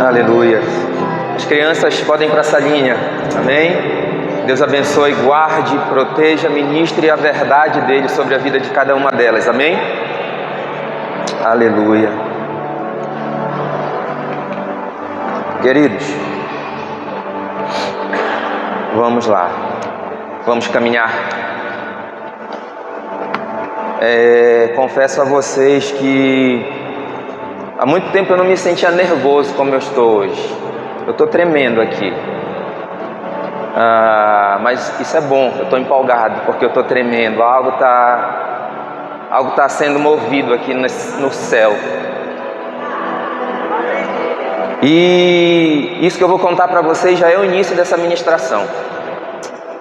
Aleluia. As crianças podem ir para a salinha. Amém? Deus abençoe, guarde, proteja, ministre a verdade dele sobre a vida de cada uma delas. Amém? Aleluia. Queridos, vamos lá. Vamos caminhar. Confesso a vocês que há muito tempo eu não me sentia nervoso como eu estou hoje. Eu estou tremendo aqui. Mas isso é bom, eu estou empolgado porque eu estou tremendo. Algo está sendo movido aqui no céu. E isso que eu vou contar para vocês já é o início dessa ministração.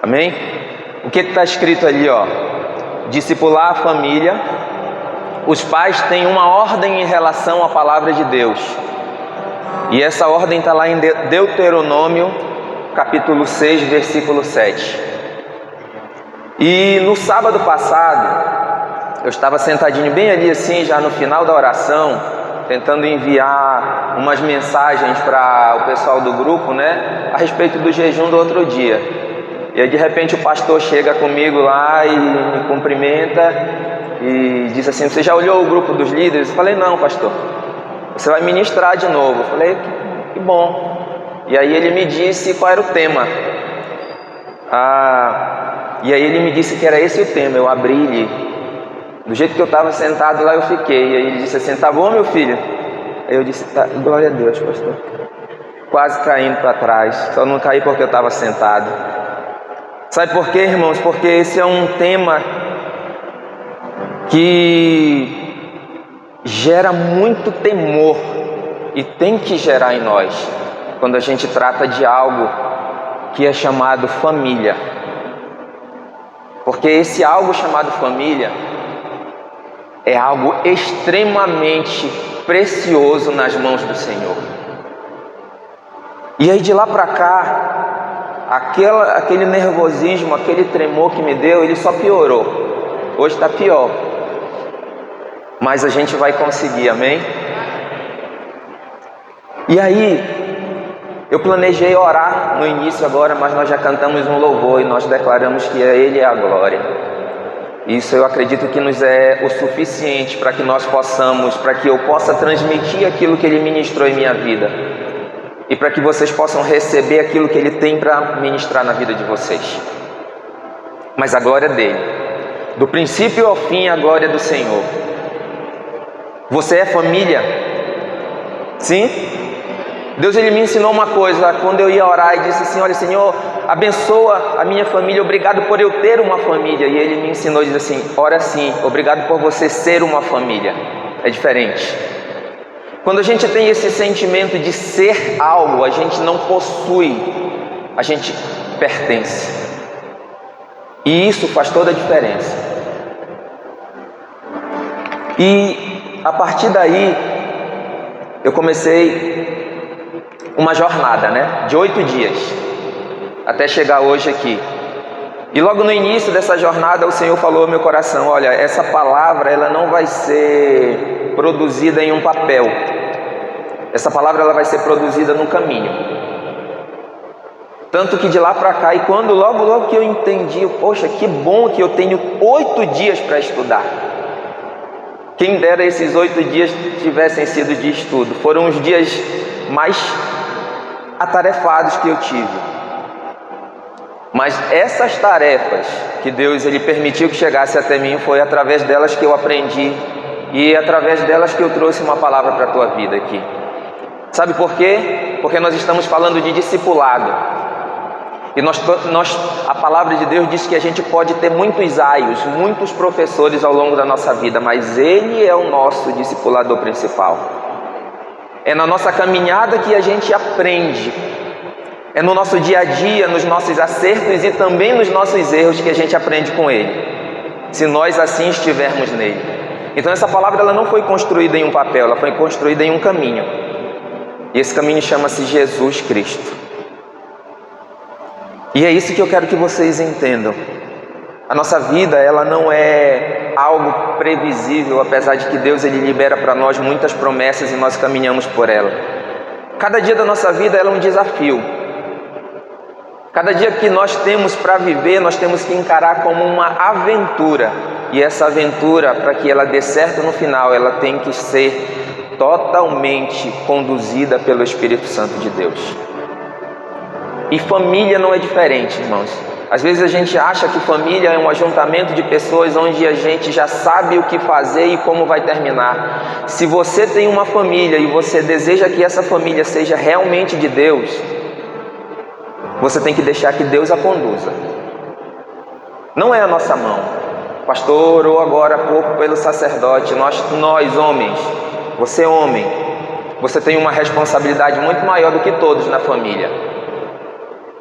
Amém? O que está escrito ali, ó? Discipular a família. Os pais têm uma ordem em relação à palavra de Deus. E essa ordem está lá em Deuteronômio, capítulo 6, versículo 7. E no sábado passado, eu estava sentadinho bem ali assim, já no final da oração, tentando enviar umas mensagens para o pessoal do grupo, né, a respeito do jejum do outro dia. E aí de repente o pastor chega comigo lá e me cumprimenta e diz assim: você já olhou o grupo dos líderes? Eu falei: não, pastor, você vai ministrar de novo. Eu falei: que bom. E aí ele me disse qual era o tema. E aí ele me disse que era esse o tema. Eu abri-lhe, do jeito que eu estava sentado lá eu fiquei. E aí ele disse assim: tá bom, meu filho? Aí eu disse: tá, glória a Deus, pastor. Quase caindo para trás, só não caí porque eu estava sentado. Sabe por quê, irmãos? Porque esse é um tema que gera muito temor e tem que gerar em nós quando a gente trata de algo que é chamado família. Porque esse algo chamado família é algo extremamente precioso nas mãos do Senhor. E aí de lá para cá, aquele nervosismo, aquele tremor que me deu, ele só piorou. Hoje está pior. Mas a gente vai conseguir, amém? E aí, eu planejei orar no início agora, mas nós já cantamos um louvor e nós declaramos que Ele é a glória. Isso eu acredito que nos é o suficiente para que nós possamos, para que eu possa transmitir aquilo que Ele ministrou em minha vida. E para que vocês possam receber aquilo que Ele tem para ministrar na vida de vocês. Mas a glória é dele. Do princípio ao fim, a glória é do Senhor. Você é família? Sim? Deus ele me ensinou uma coisa quando eu ia orar e disse assim: olha, Senhor, abençoa a minha família, obrigado por eu ter uma família. E ele me ensinou e disse assim: ora sim, obrigado por você ser uma família. É diferente. Quando a gente tem esse sentimento de ser algo, a gente não possui, a gente pertence. E isso faz toda a diferença. E a partir daí, eu comecei uma jornada, né, de 8 dias, até chegar hoje aqui. E logo no início dessa jornada, o Senhor falou ao meu coração: olha, essa palavra, ela não vai ser produzida em um papel. Essa palavra, ela vai ser produzida no caminho. Tanto que de lá para cá, e quando logo que eu entendi, poxa, que bom que eu tenho 8 dias para estudar. Quem dera esses 8 dias tivessem sido de estudo. Foram os dias mais atarefados que eu tive. Mas essas tarefas que Deus ele permitiu que chegasse até mim, foi através delas que eu aprendi e através delas que eu trouxe uma palavra para a tua vida aqui. Sabe por quê? Porque nós estamos falando de discipulado. E a palavra de Deus diz que a gente pode ter muitos aios, muitos professores ao longo da nossa vida, mas Ele é o nosso discipulador principal. É na nossa caminhada que a gente aprende. É no nosso dia a dia, nos nossos acertos e também nos nossos erros que a gente aprende com Ele, se nós assim estivermos nele. Então essa palavra ela não foi construída em um papel, ela foi construída em um caminho. E esse caminho chama-se Jesus Cristo. E é isso que eu quero que vocês entendam. A nossa vida ela não é algo previsível, apesar de que Deus ele libera para nós muitas promessas e nós caminhamos por ela. Cada dia da nossa vida ela é um desafio. Cada dia que nós temos para viver, nós temos que encarar como uma aventura. E essa aventura, para que ela dê certo no final, ela tem que ser totalmente conduzida pelo Espírito Santo de Deus. E família não é diferente, irmãos. Às vezes a gente acha que família é um ajuntamento de pessoas onde a gente já sabe o que fazer e como vai terminar. Se você tem uma família e você deseja que essa família seja realmente de Deus, você tem que deixar que Deus a conduza. Não é a nossa mão. O pastor orou agora há pouco pelo sacerdote. Nós homens, você homem, você tem uma responsabilidade muito maior do que todos na família.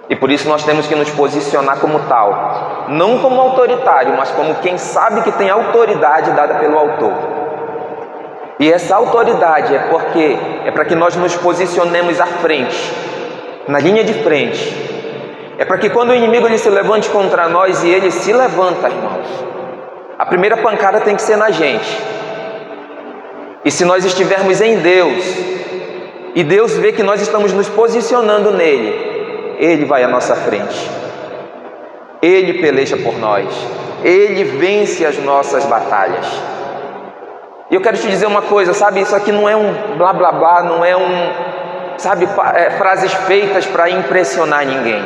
E por isso nós temos que nos posicionar como tal. Não como autoritário, mas como quem sabe que tem autoridade dada pelo autor. E essa autoridade é para que nós nos posicionemos à frente, na linha de frente. É para que quando o inimigo ele se levante contra nós, e ele se levanta, irmãos, a primeira pancada tem que ser na gente. E se nós estivermos em Deus, e Deus vê que nós estamos nos posicionando nele, Ele vai à nossa frente. Ele peleja por nós. Ele vence as nossas batalhas. E eu quero te dizer uma coisa, sabe? Isso aqui não é um blá blá blá, não é frases feitas para impressionar ninguém.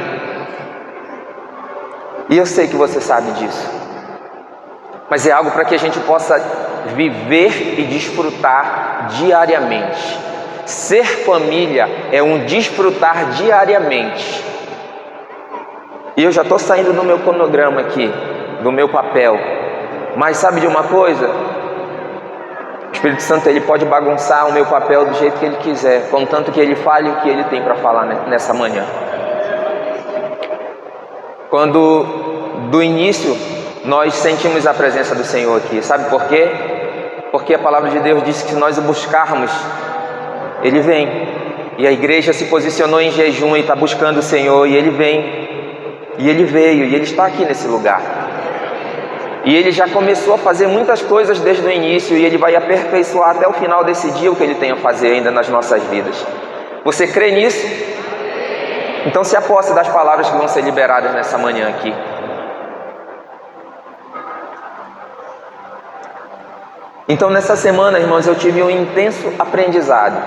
E eu sei que você sabe disso. Mas é algo para que a gente possa viver e desfrutar diariamente. Ser família é um desfrutar diariamente. E eu já estou saindo do meu cronograma aqui, do meu papel. Mas sabe de uma coisa? O Espírito Santo ele pode bagunçar o meu papel do jeito que ele quiser, contanto que ele fale o que ele tem para falar nessa manhã. Quando do início nós sentimos a presença do Senhor aqui, sabe por quê? Porque a palavra de Deus diz que se nós o buscarmos, Ele vem. E a igreja se posicionou em jejum e está buscando o Senhor, e Ele vem. E Ele veio, e Ele está aqui nesse lugar. E Ele já começou a fazer muitas coisas desde o início, e Ele vai aperfeiçoar até o final desse dia o que Ele tem a fazer ainda nas nossas vidas. Você crê nisso? Então se aposte das palavras que vão ser liberadas nessa manhã aqui. Então nessa semana, irmãos, eu tive um intenso aprendizado.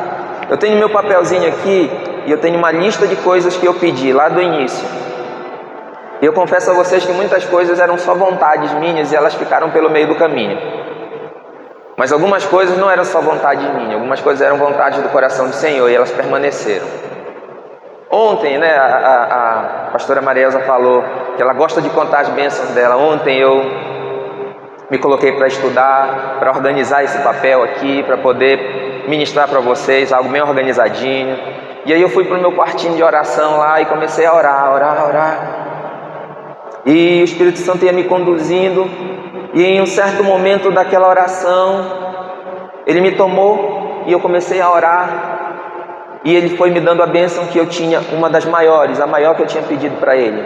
Eu tenho meu papelzinho aqui e eu tenho uma lista de coisas que eu pedi lá do início. E eu confesso a vocês que muitas coisas eram só vontades minhas e elas ficaram pelo meio do caminho. Mas algumas coisas não eram só vontade minha, algumas coisas eram vontade do coração do Senhor e elas permaneceram. Ontem, a pastora Maria Elza falou que ela gosta de contar as bênçãos dela. Ontem eu me coloquei para estudar, para organizar esse papel aqui, para poder ministrar para vocês algo bem organizadinho. E aí eu fui para o meu quartinho de oração lá e comecei a orar. E o Espírito Santo ia me conduzindo, e em um certo momento daquela oração, Ele me tomou e eu comecei a orar. E Ele foi me dando a bênção que eu tinha, uma das maiores, a maior que eu tinha pedido para Ele,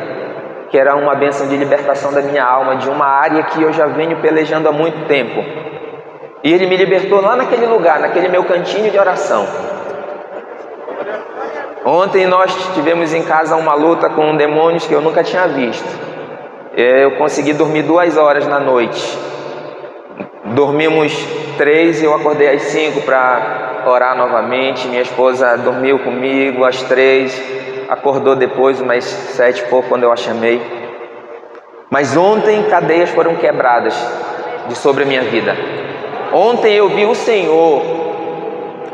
que era uma bênção de libertação da minha alma, de uma área que eu já venho pelejando há muito tempo. E Ele me libertou lá naquele lugar, naquele meu cantinho de oração. Ontem nós tivemos em casa uma luta com demônios que eu nunca tinha visto. Eu consegui dormir 2 horas na noite. Dormimos 3 e eu acordei às 5 para orar novamente. Minha esposa dormiu comigo às 3, acordou depois umas 7 e pouco quando eu a chamei. Mas ontem cadeias foram quebradas de sobre a minha vida. Ontem eu vi o Senhor,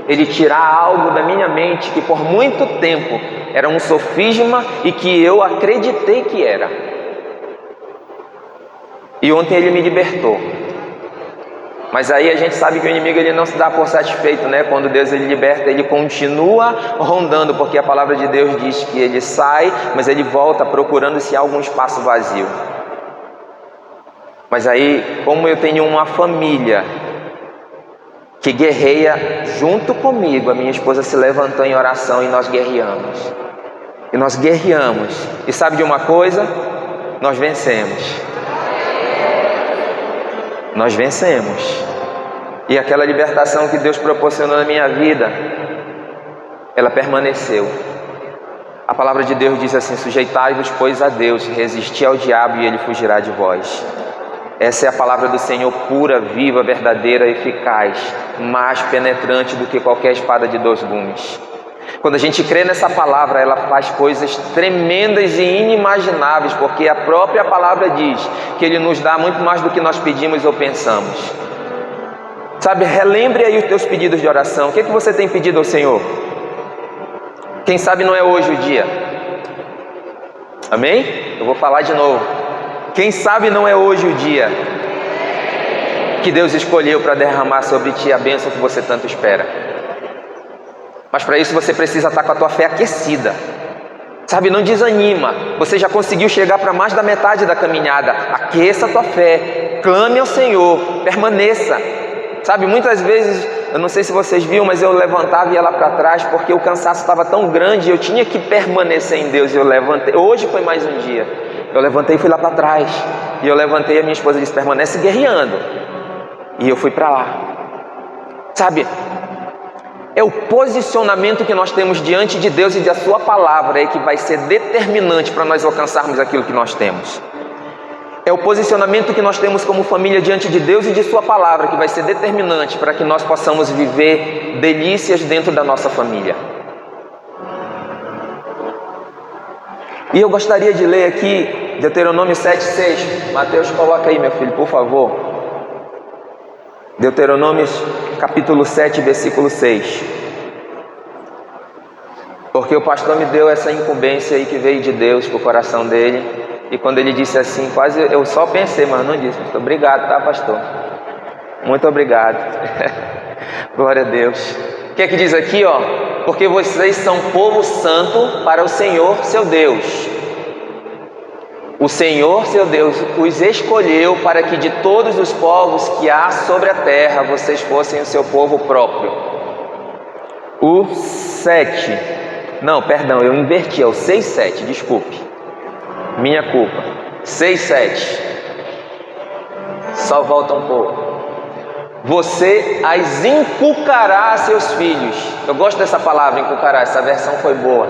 Ele tirar algo da minha mente que por muito tempo era um sofisma e que eu acreditei que era. E ontem Ele me libertou. Mas aí a gente sabe que o inimigo ele não se dá por satisfeito, né? Quando Deus ele liberta, ele continua rondando, porque a palavra de Deus diz que ele sai, mas ele volta procurando se há algum espaço vazio. Mas aí, como eu tenho uma família que guerreia junto comigo, a minha esposa se levantou em oração e nós guerreamos. E nós guerreamos. E sabe de uma coisa? Nós vencemos. nós vencemos. E aquela libertação que Deus proporcionou na minha vida, ela permaneceu. A palavra de Deus diz assim: sujeitai-vos, pois, a Deus, resisti ao diabo e ele fugirá de vós. Essa é a palavra do Senhor, pura, viva, verdadeira, eficaz, mais penetrante do que qualquer espada de 2 gumes. Quando a gente crê nessa palavra, ela faz coisas tremendas e inimagináveis, porque a própria palavra diz que Ele nos dá muito mais do que nós pedimos ou pensamos. Sabe, relembre aí os teus pedidos de oração. O que você tem pedido ao Senhor? Quem sabe não é hoje o dia. Amém? Eu vou falar de novo. Quem sabe não é hoje o dia que Deus escolheu para derramar sobre ti a bênção que você tanto espera. Mas para isso você precisa estar com a tua fé aquecida. Sabe, não desanima. Você já conseguiu chegar para mais da metade da caminhada. Aqueça a tua fé. Clame ao Senhor. Permaneça. Sabe, muitas vezes, eu não sei se vocês viram, mas eu levantava e ia lá para trás porque o cansaço estava tão grande, eu tinha que permanecer em Deus. Eu levantei. Hoje foi mais um dia. Eu levantei e fui lá para trás. E eu levantei e a minha esposa disse: permanece guerreando. E eu fui para lá. Sabe, é o posicionamento que nós temos diante de Deus e da sua palavra que vai ser determinante para nós alcançarmos aquilo que nós temos. É o posicionamento que nós temos como família diante de Deus e de sua palavra que vai ser determinante para que nós possamos viver delícias dentro da nossa família. E eu gostaria de ler aqui Deuteronômio 7,6. Mateus, coloca aí, meu filho, por favor. Deuteronômio capítulo 7, versículo 6. Porque o pastor me deu essa incumbência aí que veio de Deus para o coração dele. E quando ele disse assim, quase eu só pensei, mas não disse. Muito obrigado, tá, pastor? Muito obrigado. Glória a Deus. O que é que diz aqui, ó? Porque vocês são povo santo para o Senhor, seu Deus. O Senhor, seu Deus, os escolheu para que de todos os povos que há sobre a terra, vocês fossem o seu povo próprio. O 7. Não, perdão, eu inverti, é o 6, 7, desculpe. Minha culpa. 6, 7. Só volta um pouco. Você as inculcará a seus filhos. Eu gosto dessa palavra, inculcará, essa versão foi boa.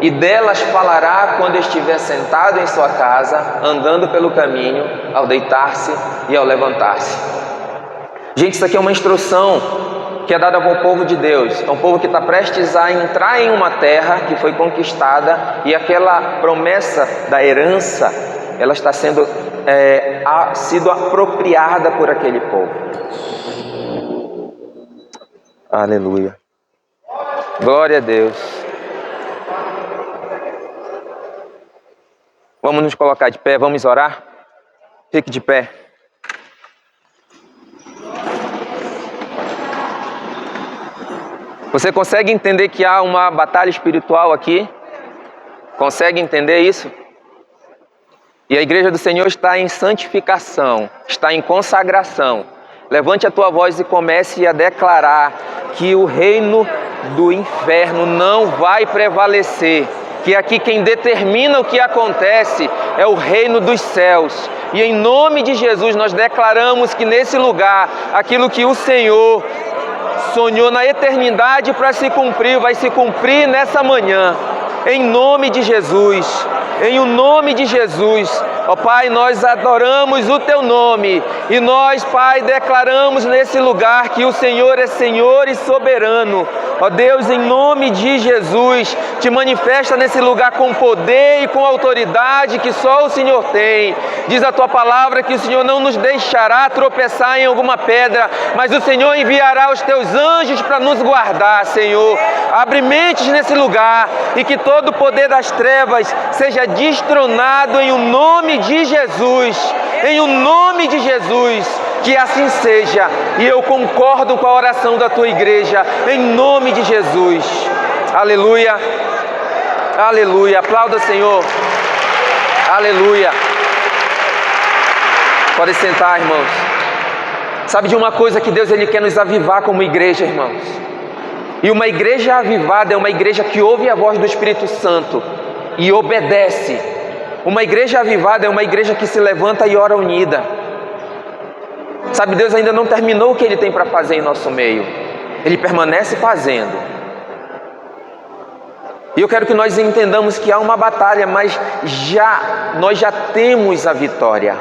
E delas falará quando estiver sentado em sua casa, andando pelo caminho, ao deitar-se e ao levantar-se. Gente, isso aqui é uma instrução que é dada para o povo de Deus. É um povo que está prestes a entrar em uma terra que foi conquistada, e aquela promessa da herança, ela está sendo sido apropriada por aquele povo. Aleluia. Glória a Deus. Vamos nos colocar de pé, vamos orar? Fique de pé. Você consegue entender que há uma batalha espiritual aqui? Consegue entender isso? E a igreja do Senhor está em santificação, está em consagração. Levante a tua voz e comece a declarar que o reino do inferno não vai prevalecer. Que aqui quem determina o que acontece é o reino dos céus. E em nome de Jesus nós declaramos que nesse lugar, aquilo que o Senhor sonhou na eternidade para se cumprir, vai se cumprir nessa manhã. Em nome de Jesus. Em o nome de Jesus. Ó Pai, nós adoramos o Teu nome. E nós, Pai, declaramos nesse lugar que o Senhor é Senhor e soberano. Ó Deus, em nome de Jesus, te manifesta nesse lugar com poder e com autoridade que só o Senhor tem. Diz a Tua palavra que o Senhor não nos deixará tropeçar em alguma pedra, mas o Senhor enviará os Teus anjos para nos guardar, Senhor. Abre mentes nesse lugar e que todo o poder das trevas seja destronado em o nome de Jesus. Em o nome de Jesus. Que assim seja, e eu concordo com a oração da tua igreja, em nome de Jesus. Aleluia, aleluia, aplauda o Senhor, aleluia. Pode sentar, irmãos. Sabe de uma coisa que Deus Ele quer nos avivar como igreja, irmãos? E uma igreja avivada é uma igreja que ouve a voz do Espírito Santo e obedece. Uma igreja avivada é uma igreja que se levanta e ora unida. Sabe, Deus ainda não terminou o que Ele tem para fazer em nosso meio. Ele permanece fazendo. E eu quero que nós entendamos que há uma batalha, mas nós já temos a vitória.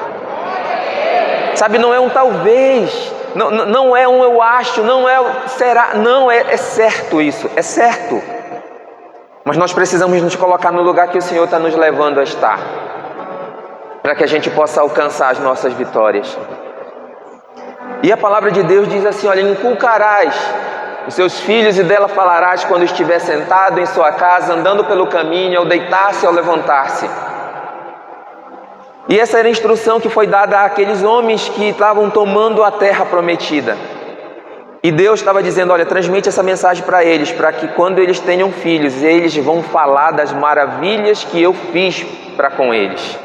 Sabe, não é um talvez, não é um eu acho, não é será, não, é certo isso, é certo. Mas nós precisamos nos colocar no lugar que o Senhor está nos levando a estar, para que a gente possa alcançar as nossas vitórias. E a palavra de Deus diz assim, olha, inculcarás os seus filhos e dela falarás quando estiver sentado em sua casa, andando pelo caminho, ao deitar-se, ao levantar-se. E essa era a instrução que foi dada àqueles homens que estavam tomando a terra prometida. E Deus estava dizendo, olha, transmite essa mensagem para eles, para que quando eles tenham filhos, eles vão falar das maravilhas que eu fiz para com eles.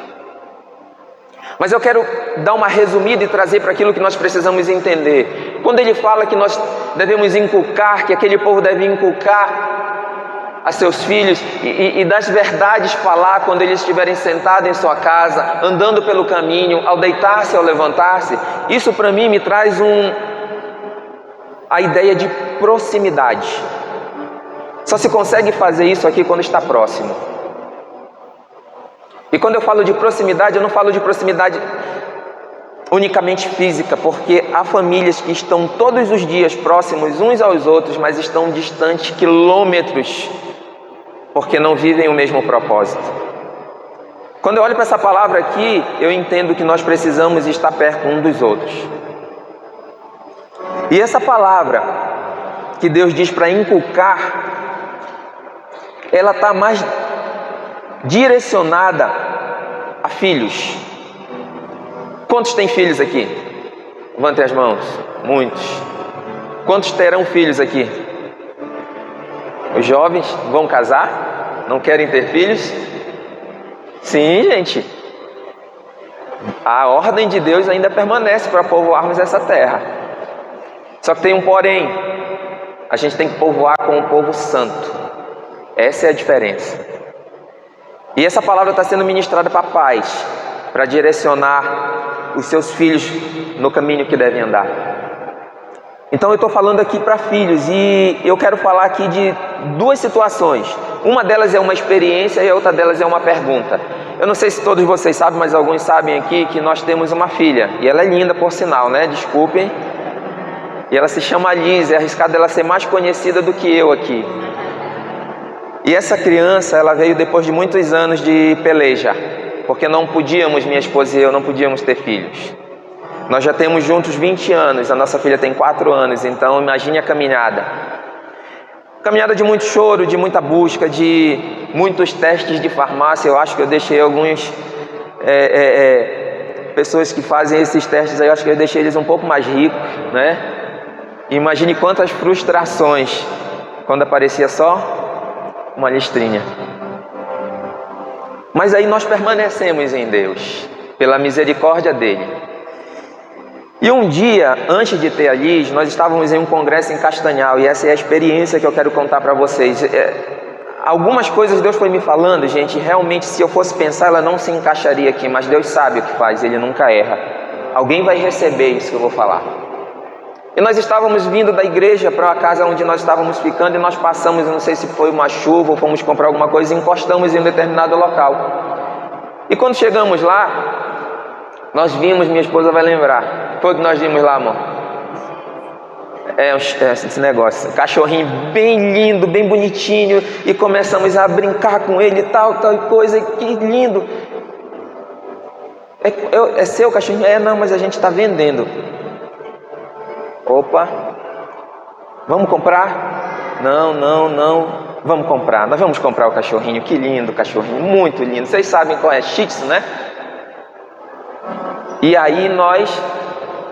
Mas eu quero dar uma resumida e trazer para aquilo que nós precisamos entender. Quando ele fala que nós devemos inculcar, que aquele povo deve inculcar a seus filhos e das verdades falar quando eles estiverem sentados em sua casa, andando pelo caminho, ao deitar-se, ao levantar-se, isso para mim me traz a ideia de proximidade. Só se consegue fazer isso aqui quando está próximo. E quando eu falo de proximidade, eu não falo de proximidade unicamente física, porque há famílias que estão todos os dias próximos uns aos outros, mas estão distantes quilômetros, porque não vivem o mesmo propósito. Quando eu olho para essa palavra aqui, eu entendo que nós precisamos estar perto uns dos outros. E essa palavra que Deus diz para inculcar, ela está mais direcionada a filhos. Quantos têm filhos aqui? Levantem as mãos. Muitos. Quantos terão filhos aqui? Os jovens vão casar? Não querem ter filhos? Sim, gente. A ordem de Deus ainda permanece para povoarmos essa terra. Só que tem um porém. A gente tem que povoar com o povo santo. Essa é a diferença. E essa palavra está sendo ministrada para pais, para direcionar os seus filhos no caminho que devem andar. Então eu estou falando aqui para filhos e eu quero falar aqui de duas situações. Uma delas é uma experiência e a outra delas é uma pergunta. Eu não sei se todos vocês sabem, mas alguns sabem aqui que nós temos uma filha. E ela é linda, por sinal, né? Desculpem. E ela se chama Liz, é arriscado ela ser mais conhecida do que eu aqui. E essa criança, ela veio depois de muitos anos de peleja, porque não podíamos, minha esposa e eu, não podíamos ter filhos. Nós já temos juntos 20 anos, a nossa filha tem 4 anos, então imagine a caminhada. Caminhada de muito choro, de muita busca, de muitos testes de farmácia. Eu acho que eu deixei alguns pessoas que fazem esses testes aí, eu acho que eu deixei eles um pouco mais ricos, né? Imagine quantas frustrações quando aparecia só uma listrinha. Mas aí nós permanecemos em Deus, pela misericórdia dele. E um dia, antes de ter a Liz, nós estávamos em um congresso em Castanhal, e essa é a experiência que eu quero contar para vocês. Algumas coisas Deus foi me falando, gente, realmente se eu fosse pensar, ela não se encaixaria aqui, mas Deus sabe o que faz, Ele nunca erra. Alguém vai receber isso que eu vou falar. E nós estávamos vindo da igreja para a casa onde nós estávamos ficando, e nós passamos, não sei se foi uma chuva ou fomos comprar alguma coisa, e encostamos em um determinado local. E quando chegamos lá, nós vimos, minha esposa vai lembrar, foi o que nós vimos lá, amor? Esse negócio, cachorrinho bem lindo, bem bonitinho, e começamos a brincar com ele e tal coisa, que lindo. É seu cachorrinho? Não, mas a gente está vendendo. Opa, vamos comprar? Não, vamos comprar, nós vamos comprar o cachorrinho, que lindo, cachorrinho, muito lindo, vocês sabem qual é, Shih Tzu, né? E aí nós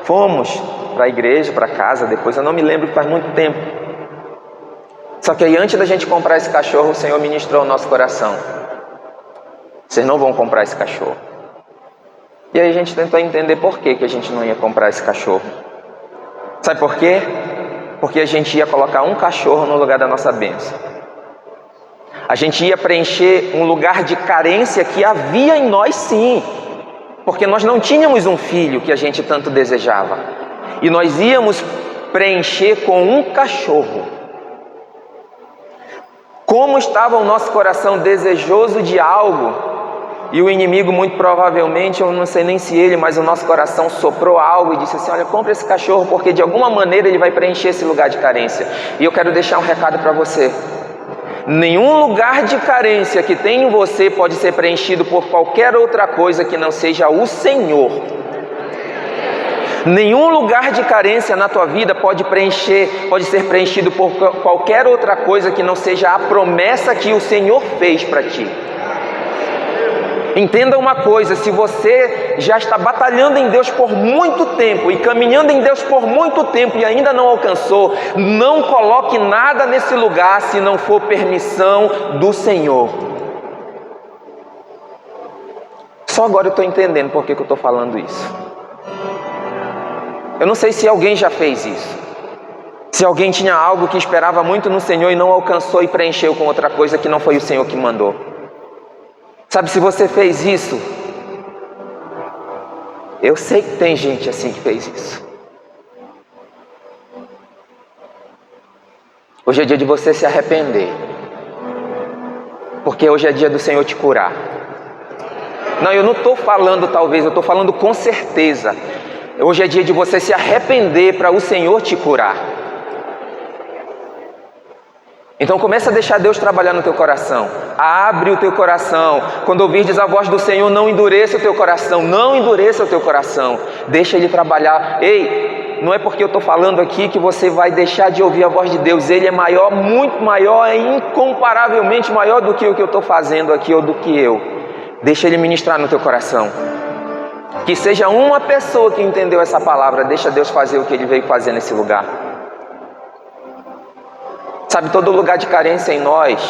fomos para a igreja, para casa, depois eu não me lembro, faz muito tempo. Só que aí antes da gente comprar esse cachorro, o Senhor ministrou o nosso coração. Vocês não vão comprar esse cachorro. E aí a gente tentou entender por que a gente não ia comprar esse cachorro. Sabe por quê? Porque a gente ia colocar um cachorro no lugar da nossa bênção. A gente ia preencher um lugar de carência que havia em nós, sim. Porque nós não tínhamos um filho que a gente tanto desejava. e nós íamos preencher com um cachorro. Como estava o nosso coração desejoso de algo, e o inimigo, muito provavelmente, eu não sei nem se ele, mas o nosso coração soprou algo e disse assim: olha, compra esse cachorro, porque de alguma maneira ele vai preencher esse lugar de carência. E eu quero deixar um recado para você: nenhum lugar de carência que tem em você pode ser preenchido por qualquer outra coisa que não seja o Senhor. Nenhum lugar de carência na tua vida pode ser preenchido por qualquer outra coisa que não seja a promessa que o Senhor fez para ti. Entenda uma coisa: se você já está batalhando em Deus por muito tempo e caminhando em Deus por muito tempo e ainda não alcançou, não coloque nada nesse lugar se não for permissão do Senhor. Só agora eu estou entendendo por que eu estou falando isso. Eu não sei se alguém já fez isso. Se alguém tinha algo que esperava muito no Senhor e não alcançou e preencheu com outra coisa que não foi o Senhor que mandou. Sabe, se você fez isso, eu sei que tem gente assim que fez isso. Hoje é dia de você se arrepender, porque hoje é dia do Senhor te curar. Não, eu não estou falando talvez, eu estou falando com certeza. Hoje é dia de você se arrepender para o Senhor te curar. Então começa a deixar Deus trabalhar no teu coração. Abre o teu coração. Quando ouvirdes a voz do Senhor, não endureça o teu coração. Não endureça o teu coração. Deixa Ele trabalhar. Ei, não é porque eu estou falando aqui que você vai deixar de ouvir a voz de Deus. Ele é maior, muito maior, é incomparavelmente maior do que o que eu estou fazendo aqui ou do que eu. Deixa Ele ministrar no teu coração. Que seja uma pessoa que entendeu essa palavra. Deixa Deus fazer o que Ele veio fazer nesse lugar. Sabe, todo lugar de carência em nós,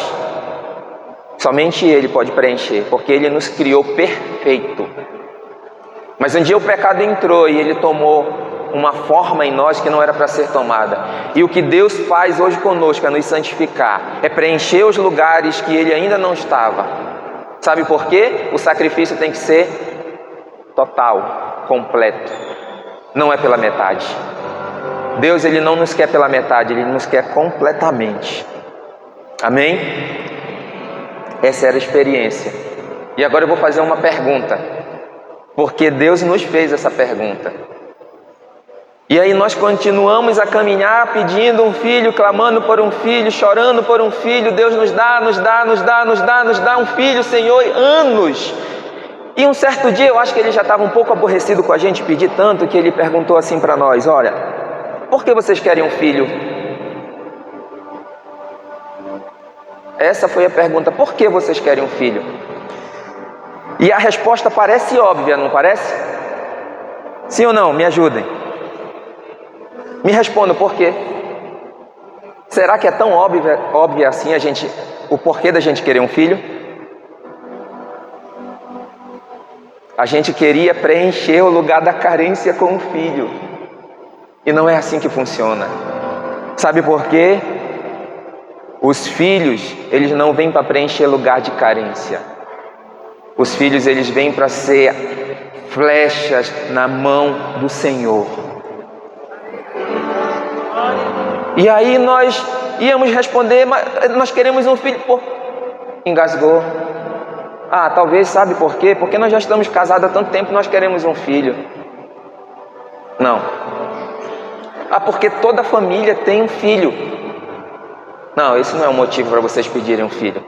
somente Ele pode preencher, porque Ele nos criou perfeito. Mas um dia o pecado entrou e Ele tomou uma forma em nós que não era para ser tomada. E o que Deus faz hoje conosco é nos santificar, é preencher os lugares que Ele ainda não estava. Sabe por quê? O sacrifício tem que ser total, completo, não é pela metade. Deus, Ele não nos quer pela metade, Ele nos quer completamente. Amém? Essa era a experiência. E agora eu vou fazer uma pergunta, porque Deus nos fez essa pergunta. E aí nós continuamos a caminhar pedindo um filho, clamando por um filho, chorando por um filho. Deus nos dá um filho, Senhor, anos. E um certo dia eu acho que Ele já estava um pouco aborrecido com a gente pedir tanto, que Ele perguntou assim para nós: olha, por que vocês querem um filho? Essa foi a pergunta: por que vocês querem um filho? E a resposta parece óbvia, não parece? Sim ou não? Me ajudem. Me respondam por quê. Será que é tão óbvio assim o porquê da gente querer um filho? A gente queria preencher o lugar da carência com um filho. E não é assim que funciona. Sabe por quê? Os filhos, eles não vêm para preencher lugar de carência. Os filhos, eles vêm para ser flechas na mão do Senhor. E aí nós íamos responder: mas nós queremos um filho. Pô, engasgou. Ah, talvez, sabe por quê? Porque nós já estamos casados há tanto tempo, nós queremos um filho. Não. Ah, porque toda família tem um filho. Não, esse não é o motivo para vocês pedirem um filho.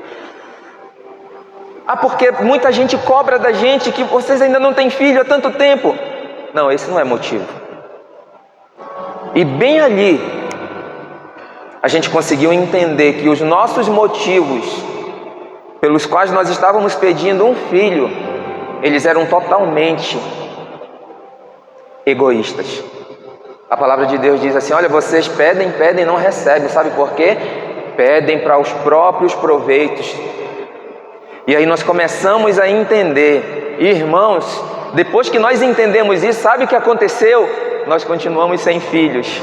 Ah, porque muita gente cobra da gente que vocês ainda não têm filho há tanto tempo. Não, esse não é motivo. E bem ali, a gente conseguiu entender que os nossos motivos pelos quais nós estávamos pedindo um filho, eles eram totalmente egoístas. A palavra de Deus diz assim: olha, vocês pedem e não recebem. Sabe por quê? Pedem para os próprios proveitos. E aí nós começamos a entender. Irmãos, depois que nós entendemos isso, sabe o que aconteceu? Nós continuamos sem filhos.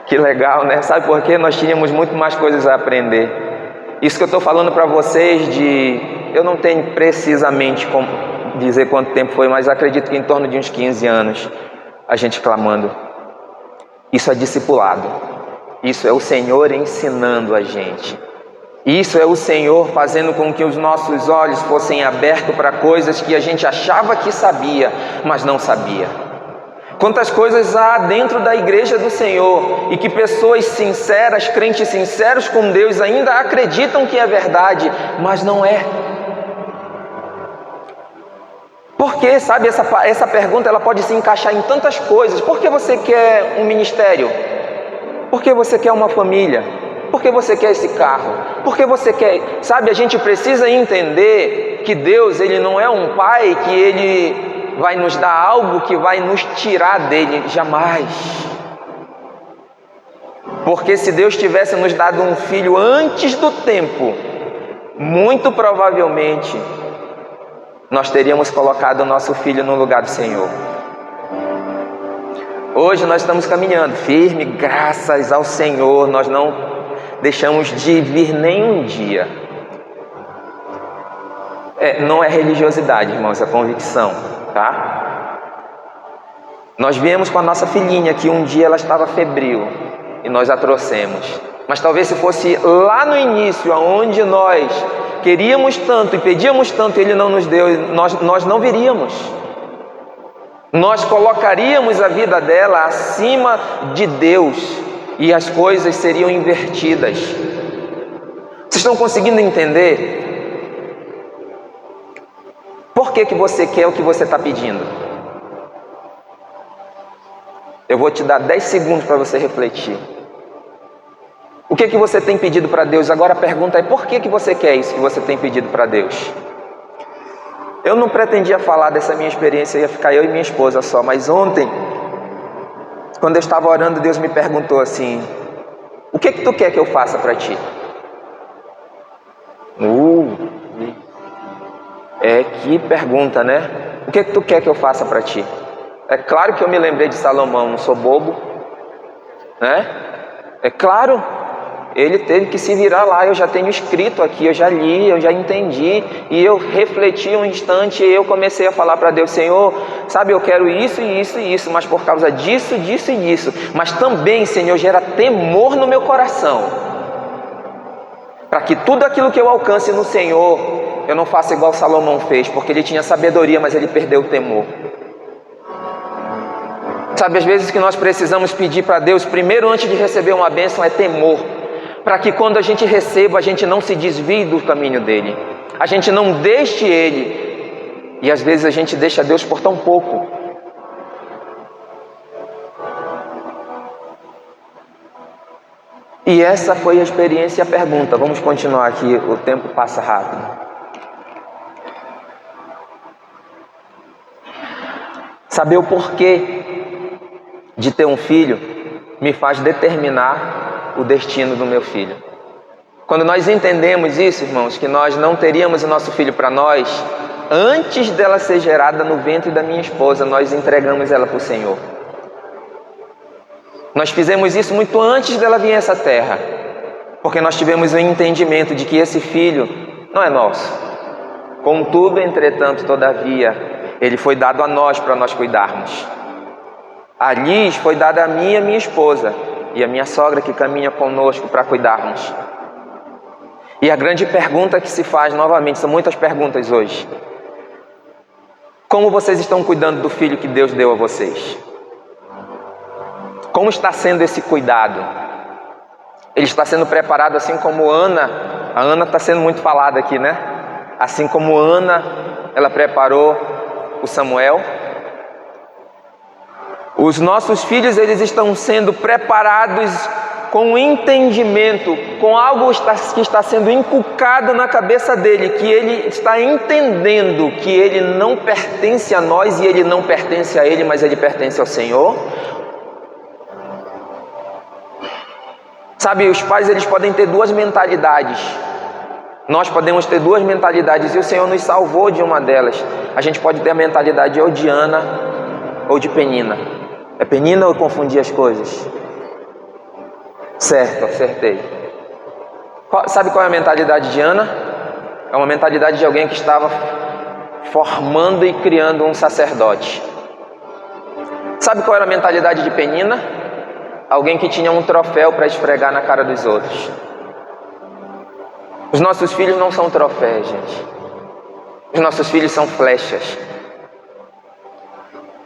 Que legal, né? Sabe por quê? Nós tínhamos muito mais coisas a aprender. Isso que eu estou falando para vocês eu não tenho precisamente como dizer quanto tempo foi, mas acredito que em torno de uns 15 anos. a gente clamando. Isso é discipulado. Isso é o Senhor ensinando a gente. Isso é o Senhor fazendo com que os nossos olhos fossem abertos para coisas que a gente achava que sabia, mas não sabia. Quantas coisas há dentro da igreja do Senhor e que pessoas sinceras, crentes sinceros com Deus ainda acreditam que é verdade, mas não é. Porque, sabe, essa pergunta ela pode se encaixar em tantas coisas. Por que você quer um ministério? Por que você quer uma família? Por que você quer esse carro? Por que você quer... Sabe, a gente precisa entender que Deus, Ele não é um pai que Ele vai nos dar algo que vai nos tirar dele. Jamais. Porque se Deus tivesse nos dado um filho antes do tempo, muito provavelmente nós teríamos colocado o nosso filho no lugar do Senhor. Hoje nós estamos caminhando firme, graças ao Senhor, nós não deixamos de vir nenhum dia. Não é religiosidade, irmãos, é convicção, tá? Nós viemos com a nossa filhinha, que um dia ela estava febril, e nós a trouxemos. Mas talvez se fosse lá no início, onde nós queríamos tanto e pedíamos tanto e Ele não nos deu, nós não viríamos. Nós colocaríamos a vida dela acima de Deus e as coisas seriam invertidas. Vocês estão conseguindo entender? Por que você quer o que você está pedindo? Eu vou te dar 10 segundos para você refletir. O que você tem pedido para Deus? Agora a pergunta é: por que você quer isso que você tem pedido para Deus? Eu não pretendia falar dessa minha experiência, ia ficar eu e minha esposa só. Mas ontem, quando eu estava orando, Deus me perguntou assim: o que tu quer que eu faça para ti? Que pergunta, né? O que tu quer que eu faça para ti? É claro que eu me lembrei de Salomão, não sou bobo, né? É claro, ele teve que se virar lá. Eu já tenho escrito aqui, eu já li, eu já entendi, e eu refleti um instante e eu comecei a falar para Deus: Senhor, sabe, eu quero isso e isso e isso, mas por causa disso, disso e disso. Mas também, Senhor, gera temor no meu coração, para que tudo aquilo que eu alcance no Senhor, eu não faça igual Salomão fez, porque ele tinha sabedoria, mas ele perdeu o temor. Sabe, às vezes que nós precisamos pedir para Deus, primeiro antes de receber uma bênção, é temor, para que quando a gente receba, a gente não se desvie do caminho dele, a gente não deixe ele, e às vezes a gente deixa Deus por tão pouco. E essa foi a experiência e a pergunta. Vamos continuar aqui, o tempo passa rápido. Saber o porquê de ter um filho me faz determinar o destino do meu filho. Quando nós entendemos isso, irmãos, que nós não teríamos o nosso filho para nós, antes dela ser gerada no ventre da minha esposa, nós entregamos ela para o Senhor. Nós fizemos isso muito antes dela vir a essa terra, porque nós tivemos o entendimento de que esse filho não é nosso. Contudo, entretanto, todavia, ele foi dado a nós para nós cuidarmos. A Liz foi dada a mim e a minha esposa, e a minha sogra que caminha conosco para cuidarmos. E a grande pergunta que se faz novamente, são muitas perguntas hoje: como vocês estão cuidando do filho que Deus deu a vocês? Como está sendo esse cuidado? Ele está sendo preparado assim como Ana. A Ana está sendo muito falada aqui, né? Assim como Ana, ela preparou o Samuel. Os nossos filhos, eles estão sendo preparados com entendimento, com algo que está sendo inculcado na cabeça dele, que ele está entendendo que ele não pertence a nós e ele não pertence a ele, mas ele pertence ao Senhor. Sabe, os pais, eles podem ter duas mentalidades. Nós podemos ter duas mentalidades e o Senhor nos salvou de uma delas. A gente pode ter a mentalidade ou de Ana ou de Penina. É Penina ou eu confundi as coisas? Certo, acertei. Sabe qual é a mentalidade de Ana? É uma mentalidade de alguém que estava formando e criando um sacerdote. Sabe qual era a mentalidade de Penina? Alguém que tinha um troféu para esfregar na cara dos outros. Os nossos filhos não são troféus, gente. Os nossos filhos são flechas.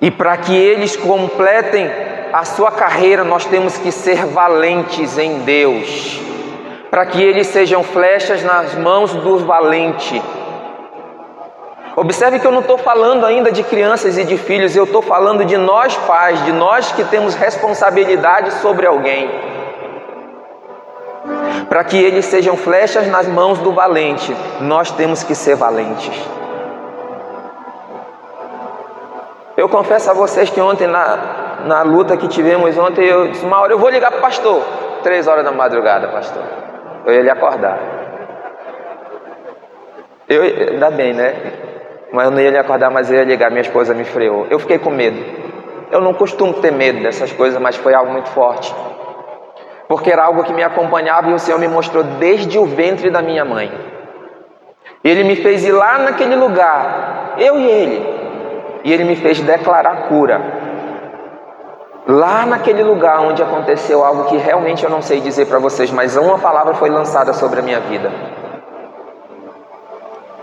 E para que eles completem a sua carreira, nós temos que ser valentes em Deus. Para que eles sejam flechas nas mãos do valente. Observe que eu não estou falando ainda de crianças e de filhos, eu estou falando de nós pais, de nós que temos responsabilidade sobre alguém. Para que eles sejam flechas nas mãos do valente, nós temos que ser valentes. Eu confesso a vocês que ontem, na luta que tivemos ontem, eu disse: Mauro, eu vou ligar para o pastor. 3 horas da madrugada, pastor. Eu ia lhe acordar. Ainda bem, né? Mas eu não ia lhe acordar, mas eu ia ligar. Minha esposa me freou. Eu fiquei com medo. Eu não costumo ter medo dessas coisas, mas foi algo muito forte. Porque era algo que me acompanhava e o Senhor me mostrou desde o ventre da minha mãe. Ele me fez ir lá naquele lugar, eu e ele. E ele me fez declarar cura. Lá naquele lugar onde aconteceu algo que realmente eu não sei dizer para vocês, mas uma palavra foi lançada sobre a minha vida.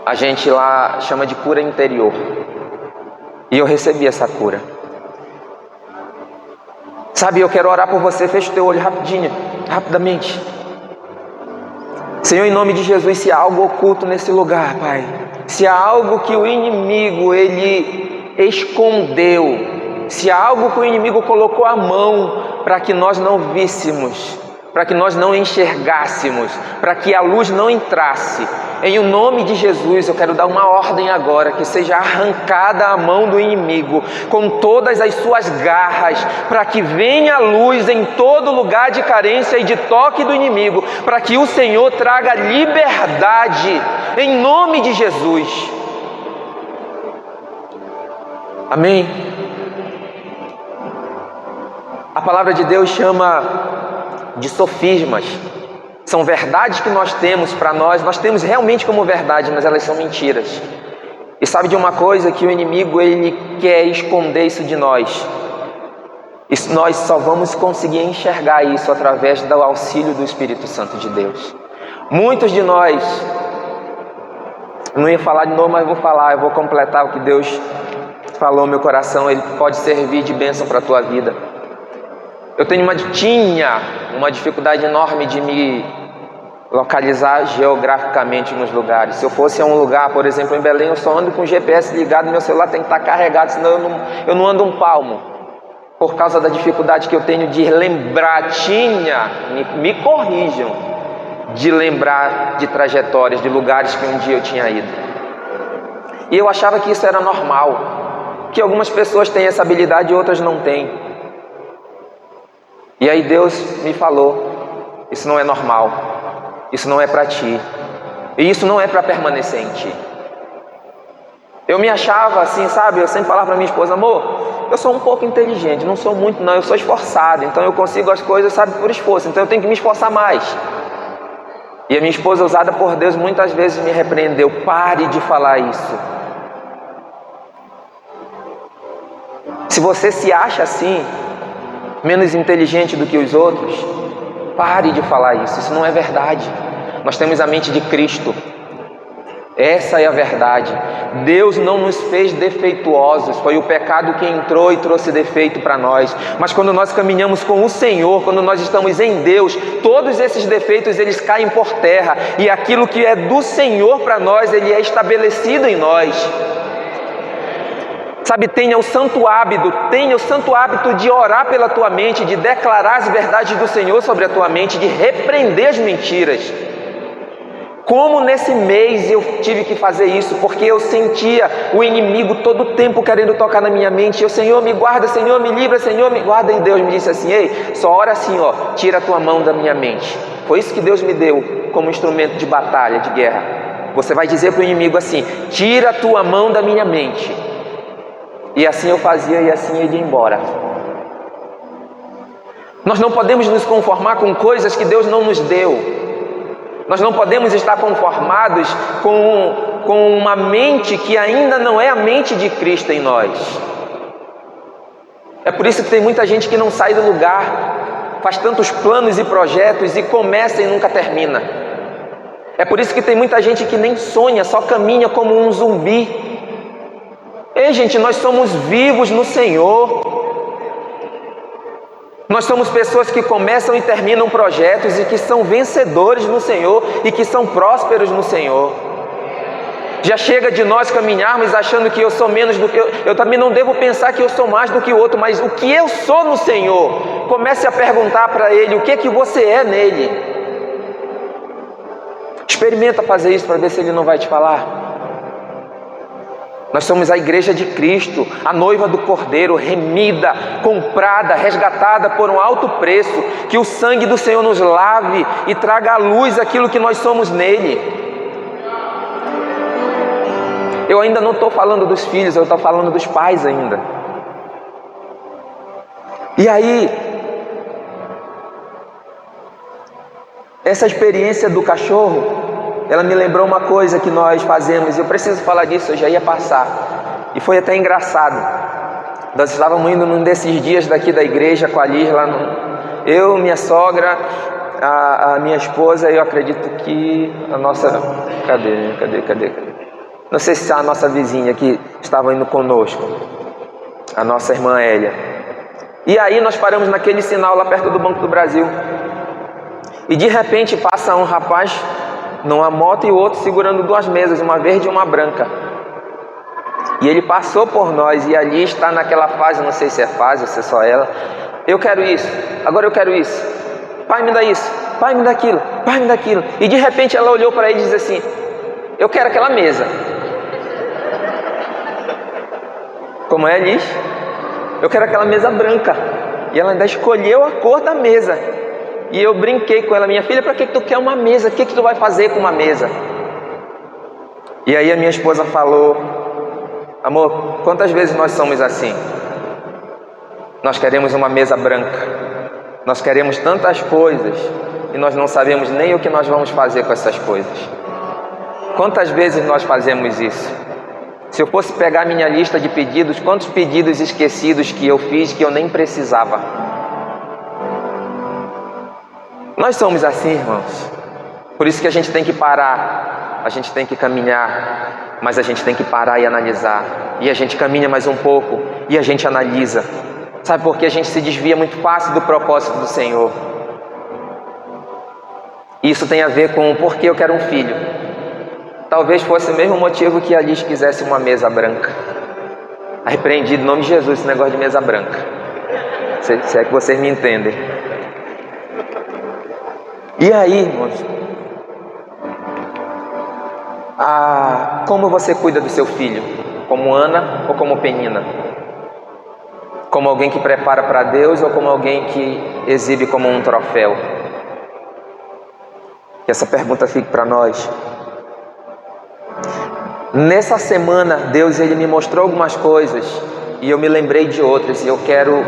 A gente lá chama de cura interior. E eu recebi essa cura. Sabe, eu quero orar por você. Fecha o teu olho rapidamente. Senhor, em nome de Jesus, se há algo oculto nesse lugar, Pai, se há algo que o inimigo, ele escondeu, se há algo que o inimigo colocou a mão para que nós não víssemos, para que nós não enxergássemos, para que a luz não entrasse, em o nome de Jesus, eu quero dar uma ordem agora, que seja arrancada a mão do inimigo, com todas as suas garras, para que venha a luz em todo lugar de carência e de toque do inimigo, para que o Senhor traga liberdade, em nome de Jesus. Amém? A palavra de Deus chama de sofismas. São verdades que nós temos para nós temos realmente como verdade, mas elas são mentiras. E sabe de uma coisa? Que o inimigo, ele quer esconder isso de nós. E nós só vamos conseguir enxergar isso através do auxílio do Espírito Santo de Deus. Muitos de nós, não ia falar de novo, mas vou falar, eu vou completar o que Deus falou no meu coração. Ele pode servir de bênção para a tua vida. Eu tinha uma dificuldade enorme de me localizar geograficamente nos lugares. Se eu fosse a um lugar, por exemplo, em Belém, eu só ando com o GPS ligado, meu celular tem que estar carregado, senão eu não ando um palmo. Por causa da dificuldade que eu tenho de lembrar, me corrijam, de lembrar de trajetórias, de lugares que um dia eu tinha ido. E eu achava que isso era normal, que algumas pessoas têm essa habilidade e outras não têm. E aí Deus me falou: isso não é normal, isso não é para ti, e isso não é para permanecer em ti. Eu me achava assim, sabe, eu sempre falava para minha esposa: amor, eu sou um pouco inteligente, não sou muito não, eu sou esforçado, então eu consigo as coisas, sabe, por esforço, então eu tenho que me esforçar mais. E a minha esposa, usada por Deus, muitas vezes me repreendeu: pare de falar isso. Se você se acha assim, menos inteligente do que os outros, pare de falar isso não é verdade. Nós temos a mente de Cristo, essa é a verdade. Deus não nos fez defeituosos, foi o pecado que entrou e trouxe defeito para nós. Mas quando nós caminhamos com o Senhor, quando nós estamos em Deus, todos esses defeitos eles caem por terra, e aquilo que é do Senhor para nós, ele é estabelecido em nós. Sabe, tenha o santo hábito de orar pela tua mente, de declarar as verdades do Senhor sobre a tua mente, de repreender as mentiras. Como nesse mês eu tive que fazer isso, porque eu sentia o inimigo todo o tempo querendo tocar na minha mente. Senhor, me guarda, Senhor, me livra, Senhor, me guarda. E Deus me disse assim: ei, só ora assim, tira a tua mão da minha mente. Foi isso que Deus me deu como instrumento de batalha, de guerra. Você vai dizer para o inimigo assim: tira a tua mão da minha mente. E assim eu fazia, e assim ele ia embora. Nós não podemos nos conformar com coisas que Deus não nos deu. Nós não podemos estar conformados com uma mente que ainda não é a mente de Cristo em nós. É por isso que tem muita gente que não sai do lugar, faz tantos planos e projetos e começa e nunca termina. É por isso que tem muita gente que nem sonha, só caminha como um zumbi. Ei, gente, nós somos vivos no Senhor. Nós somos pessoas que começam e terminam projetos e que são vencedores no Senhor e que são prósperos no Senhor. Já chega de nós caminharmos achando que eu sou menos do que eu também não devo pensar que eu sou mais do que o outro, mas o que eu sou no Senhor. Comece a perguntar para Ele o que você é nele. Experimenta fazer isso para ver se Ele não vai te falar. Nós somos a igreja de Cristo, a noiva do Cordeiro, remida, comprada, resgatada por um alto preço. Que o sangue do Senhor nos lave e traga à luz aquilo que nós somos nele. Eu ainda não estou falando dos filhos, eu estou falando dos pais ainda. E aí, essa experiência do cachorro, ela me lembrou uma coisa que nós fazemos, e eu preciso falar disso, eu já ia passar. E foi até engraçado. Nós estávamos indo num desses dias daqui da igreja com a Liz, eu, minha sogra, a minha esposa, e eu acredito que a nossa... Cadê? Não sei se a nossa vizinha que estava indo conosco, a nossa irmã Hélia. E aí nós paramos naquele sinal lá perto do Banco do Brasil. E de repente passa um rapaz numa moto e o outro segurando duas mesas, uma verde e uma branca. E ele passou por nós e ali está naquela fase, não sei se é fase ou se é só ela. Eu quero isso, agora eu quero isso. Pai, me dá isso, pai, me dá aquilo, pai, me dá aquilo. E de repente ela olhou para ele e disse assim: eu quero aquela mesa. Como é, Liz? Eu quero aquela mesa branca. E ela ainda escolheu a cor da mesa. E eu brinquei com ela: minha filha, para que tu quer uma mesa? O que tu vai fazer com uma mesa? E aí a minha esposa falou: amor, quantas vezes nós somos assim? Nós queremos uma mesa branca. Nós queremos tantas coisas e nós não sabemos nem o que nós vamos fazer com essas coisas. Quantas vezes nós fazemos isso? Se eu fosse pegar minha lista de pedidos, quantos pedidos esquecidos que eu fiz que eu nem precisava? Nós somos assim, irmãos. Por isso que a gente tem que parar, a gente tem que caminhar, mas a gente tem que parar e analisar. E a gente caminha mais um pouco e a gente analisa. Sabe por que a gente se desvia muito fácil do propósito do Senhor? Isso tem a ver com o porquê eu quero um filho. Talvez fosse o mesmo motivo que a Liz quisesse uma mesa branca. Repreendido em nome de Jesus esse negócio de mesa branca. Se é que vocês me entendem. E aí, irmãos, como você cuida do seu filho? Como Ana ou como Penina? Como alguém que prepara para Deus ou como alguém que exibe como um troféu? Que essa pergunta fique para nós. Nessa semana, Deus ele me mostrou algumas coisas e eu me lembrei de outras, e eu quero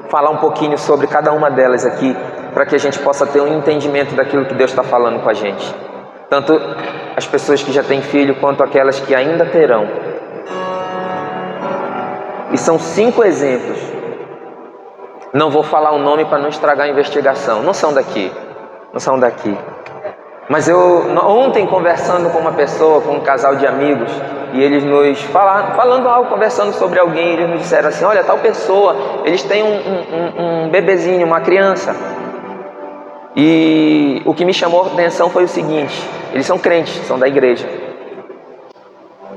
falar um pouquinho sobre cada uma delas aqui, para que a gente possa ter um entendimento daquilo que Deus está falando com a gente, tanto as pessoas que já têm filho quanto aquelas que ainda terão. E são 5 exemplos. Não vou falar o nome para não estragar a investigação. Não são daqui. Mas ontem, conversando com uma pessoa, com um casal de amigos, e eles nos falando algo, conversando sobre alguém, eles nos disseram assim: olha, tal pessoa, eles têm um bebezinho, uma criança. E o que me chamou a atenção foi o seguinte: eles são crentes, são da igreja.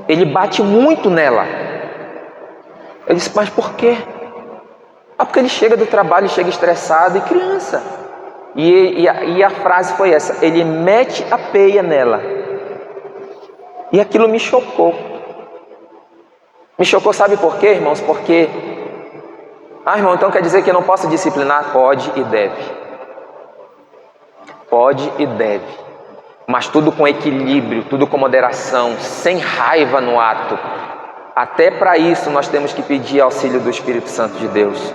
Ele bate muito nela. Eu disse: mas por quê? Porque ele chega do trabalho, chega estressado, e criança. E a frase foi essa: ele mete a peia nela. E aquilo me chocou. Me chocou, sabe por quê, irmãos? Porque, irmão, então quer dizer que eu não posso disciplinar? Pode e deve. Pode e deve. Mas tudo com equilíbrio, tudo com moderação, sem raiva no ato. Até para isso nós temos que pedir auxílio do Espírito Santo de Deus.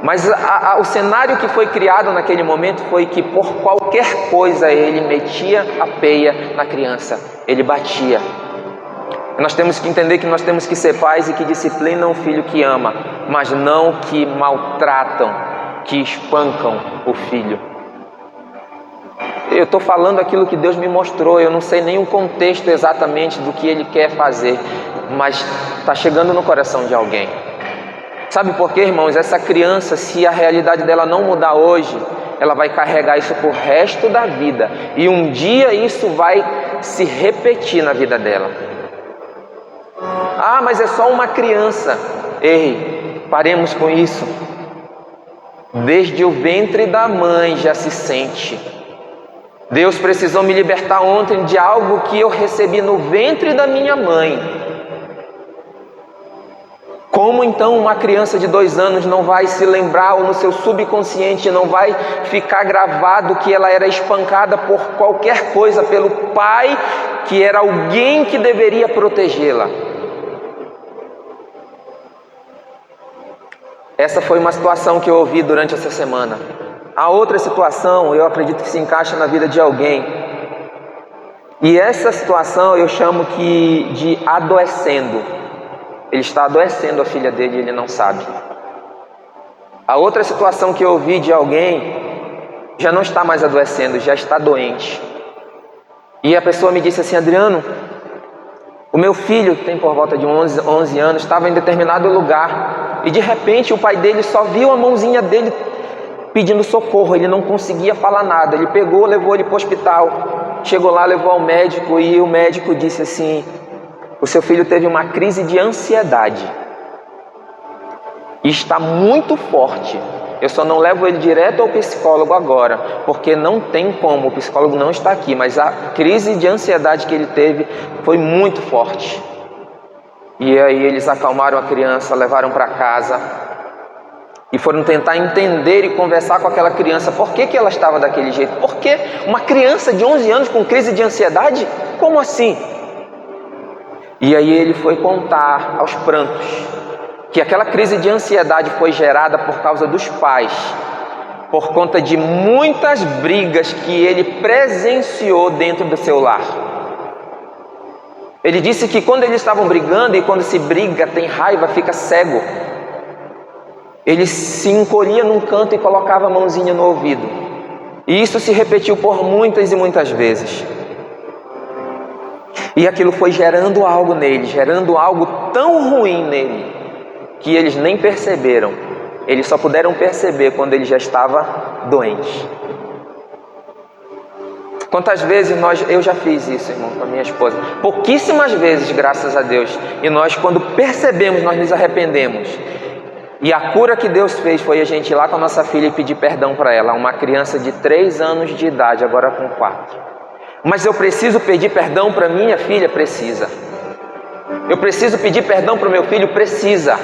Mas o cenário que foi criado naquele momento foi que por qualquer coisa ele metia a peia na criança, ele batia. Nós temos que entender que nós temos que ser pais e que disciplinam o filho que ama, mas não que maltratam, que espancam o filho. Eu estou falando aquilo que Deus me mostrou, eu não sei nem o contexto exatamente do que Ele quer fazer, mas está chegando no coração de alguém. Sabe por quê, irmãos? Essa criança, se a realidade dela não mudar hoje, ela vai carregar isso por resto da vida. E um dia isso vai se repetir na vida dela. Ah, mas é só uma criança. Ei, paremos com isso. Desde o ventre da mãe já se sente. Deus precisou me libertar ontem de algo que eu recebi no ventre da minha mãe. Como então uma criança de 2 anos não vai se lembrar, ou no seu subconsciente não vai ficar gravado que ela era espancada por qualquer coisa pelo pai, que era alguém que deveria protegê-la? Essa foi uma situação que eu ouvi durante essa semana. A outra situação, eu acredito que se encaixa na vida de alguém. E essa situação eu chamo de adoecendo. Ele está adoecendo a filha dele e ele não sabe. A outra situação que eu ouvi de alguém já não está mais adoecendo, já está doente. E a pessoa me disse assim: Adriano, o meu filho, que tem por volta de 11 anos, estava em determinado lugar e de repente o pai dele só viu a mãozinha dele pedindo socorro, ele não conseguia falar nada. Ele pegou, levou ele para o hospital, chegou lá, levou ao médico e o médico disse assim: o seu filho teve uma crise de ansiedade e está muito forte. Eu só não levo ele direto ao psicólogo agora, porque não tem como, o psicólogo não está aqui, mas a crise de ansiedade que ele teve foi muito forte. E aí eles acalmaram a criança, levaram para casa e foram tentar entender e conversar com aquela criança por que ela estava daquele jeito. Por que uma criança de 11 anos com crise de ansiedade? Como assim? E aí ele foi contar aos prantos que aquela crise de ansiedade foi gerada por causa dos pais, por conta de muitas brigas que ele presenciou dentro do seu lar. Ele disse que quando eles estavam brigando, e quando se briga, tem raiva, fica cego, ele se encolhia num canto e colocava a mãozinha no ouvido. E isso se repetiu por muitas e muitas vezes. E aquilo foi gerando algo nele, gerando algo tão ruim nele, que eles nem perceberam. Eles só puderam perceber quando ele já estava doente. Quantas vezes eu já fiz isso, irmão, com a minha esposa? Pouquíssimas vezes, graças a Deus. E nós, quando percebemos, nós nos arrependemos. E a cura que Deus fez foi a gente ir lá com a nossa filha e pedir perdão para ela. Uma criança de 3 anos de idade, agora com 4. Mas eu preciso pedir perdão para minha filha? Precisa. Eu preciso pedir perdão para o meu filho? Precisa.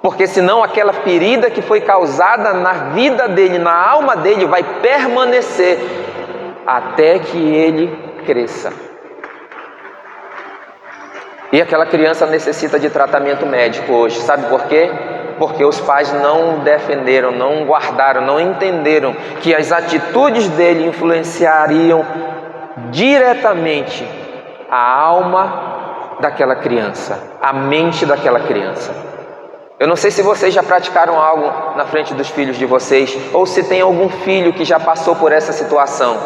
Porque senão aquela ferida que foi causada na vida dele, na alma dele, vai permanecer até que ele cresça. E aquela criança necessita de tratamento médico hoje. Sabe por quê? Porque os pais não defenderam, não guardaram, não entenderam que as atitudes dele influenciariam diretamente a alma daquela criança, a mente daquela criança. Eu não sei se vocês já praticaram algo na frente dos filhos de vocês, ou se tem algum filho que já passou por essa situação.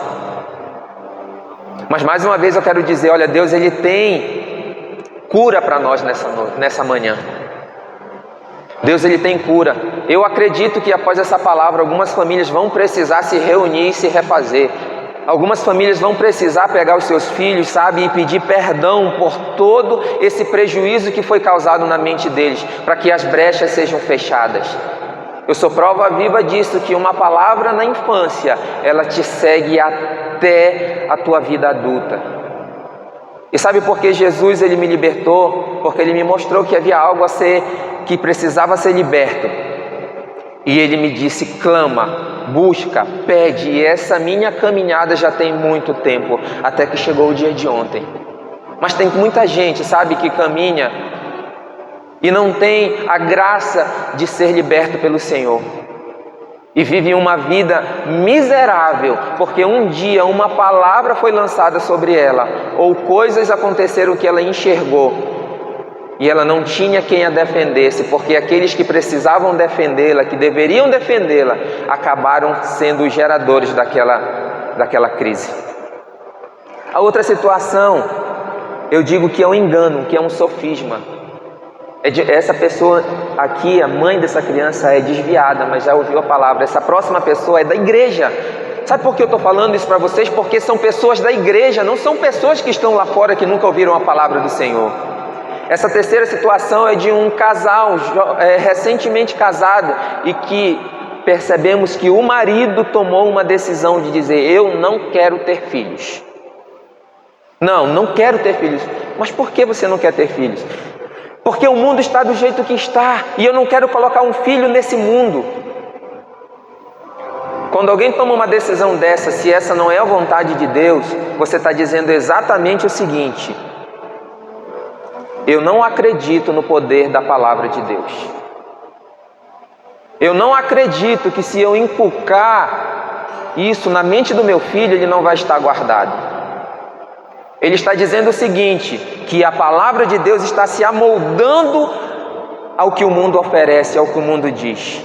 Mas mais uma vez eu quero dizer, olha, Deus, Ele tem cura para nós nessa manhã. Deus, Ele tem cura. Eu acredito que após essa palavra, algumas famílias vão precisar se reunir e se refazer. Algumas famílias vão precisar pegar os seus filhos, sabe, e pedir perdão por todo esse prejuízo que foi causado na mente deles, para que as brechas sejam fechadas. Eu sou prova viva disso, que uma palavra na infância, ela te segue até a tua vida adulta. E sabe por que Jesus, Ele me libertou? Porque Ele me mostrou que havia algo que precisava ser liberto. E Ele me disse, clama, busca, pede. E essa minha caminhada já tem muito tempo, até que chegou o dia de ontem. Mas tem muita gente, sabe, que caminha e não tem a graça de ser liberto pelo Senhor. e vive uma vida miserável, porque um dia uma palavra foi lançada sobre ela, ou coisas aconteceram que ela enxergou, e ela não tinha quem a defendesse, porque aqueles que precisavam defendê-la, que deveriam defendê-la, acabaram sendo os geradores daquela crise. A outra situação, eu digo que é um engano, que é um sofisma. Essa pessoa aqui, a mãe dessa criança, é desviada, mas já ouviu a palavra. Essa próxima pessoa é da igreja. Sabe por que eu estou falando isso para vocês? Porque são pessoas da igreja, não são pessoas que estão lá fora que nunca ouviram a palavra do Senhor. Essa terceira situação é de um casal recentemente casado e que percebemos que o marido tomou uma decisão de dizer: eu não quero ter filhos. Não quero ter filhos. Mas por que você não quer ter filhos? Porque o mundo está do jeito que está e eu não quero colocar um filho nesse mundo. Quando alguém toma uma decisão dessa, se essa não é a vontade de Deus, você está dizendo exatamente o seguinte: eu não acredito no poder da palavra de Deus. Eu não acredito que se eu inculcar isso na mente do meu filho, ele não vai estar guardado. Ele está dizendo o seguinte, que a palavra de Deus está se amoldando ao que o mundo oferece, ao que o mundo diz.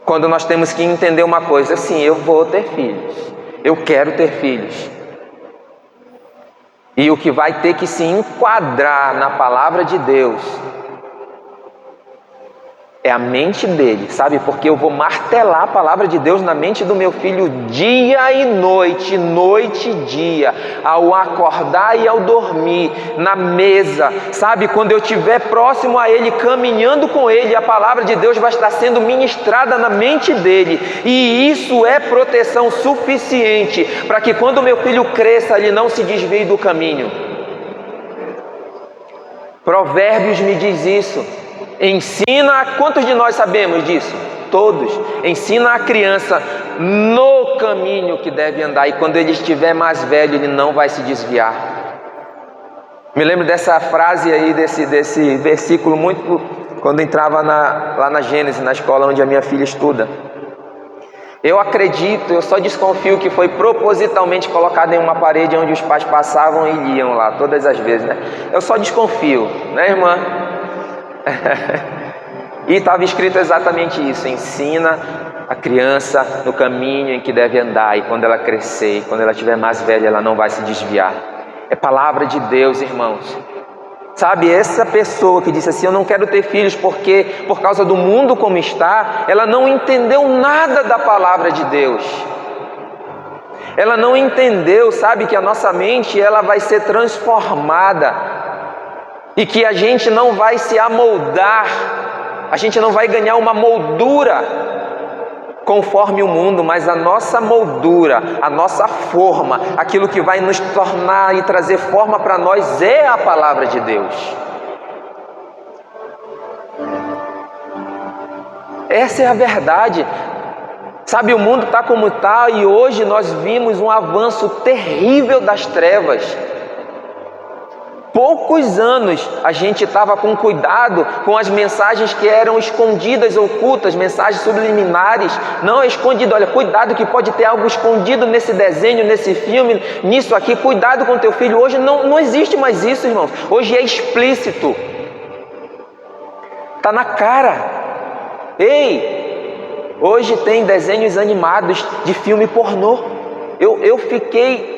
Quando nós temos que entender uma coisa, assim, eu vou ter filhos, eu quero ter filhos. E o que vai ter que se enquadrar na palavra de Deus é a mente dele, sabe? Porque eu vou martelar a palavra de Deus na mente do meu filho dia e noite, noite e dia, ao acordar e ao dormir, na mesa, sabe? Quando eu estiver próximo a ele, caminhando com ele, a palavra de Deus vai estar sendo ministrada na mente dele, e isso é proteção suficiente para que quando o meu filho cresça, ele não se desvie do caminho. Provérbios me diz isso. Ensina, quantos de nós sabemos disso? Todos. Ensina a criança no caminho que deve andar, e quando ele estiver mais velho, ele não vai se desviar. Me lembro dessa frase aí, desse versículo muito, quando entrava lá na Gênesis, na escola onde a minha filha estuda. Eu acredito, eu só desconfio que foi propositalmente colocado em uma parede onde os pais passavam e iam lá, todas as vezes, né? Eu só desconfio, né, irmã? E estava escrito exatamente isso: ensina a criança no caminho em que deve andar, e quando ela crescer, quando ela estiver mais velha, ela não vai se desviar. É palavra de Deus, irmãos. Sabe, essa pessoa que disse assim: eu não quero ter filhos porque por causa do mundo como está, ela não entendeu nada da palavra de Deus. Ela não entendeu, sabe, que a nossa mente ela vai ser transformada, e que a gente não vai se amoldar, a gente não vai ganhar uma moldura conforme o mundo, mas a nossa moldura, a nossa forma, aquilo que vai nos tornar e trazer forma para nós é a palavra de Deus. Essa é a verdade. Sabe, o mundo está como está, e hoje nós vimos um avanço terrível das trevas. Poucos anos a gente estava com cuidado com as mensagens que eram escondidas, ocultas, mensagens subliminares. Não é escondido, olha, cuidado que pode ter algo escondido nesse desenho, nesse filme, nisso aqui, cuidado com teu filho. Hoje não existe mais isso, irmãos. Hoje é explícito. Está na cara. Ei, hoje tem desenhos animados de filme pornô. Eu fiquei,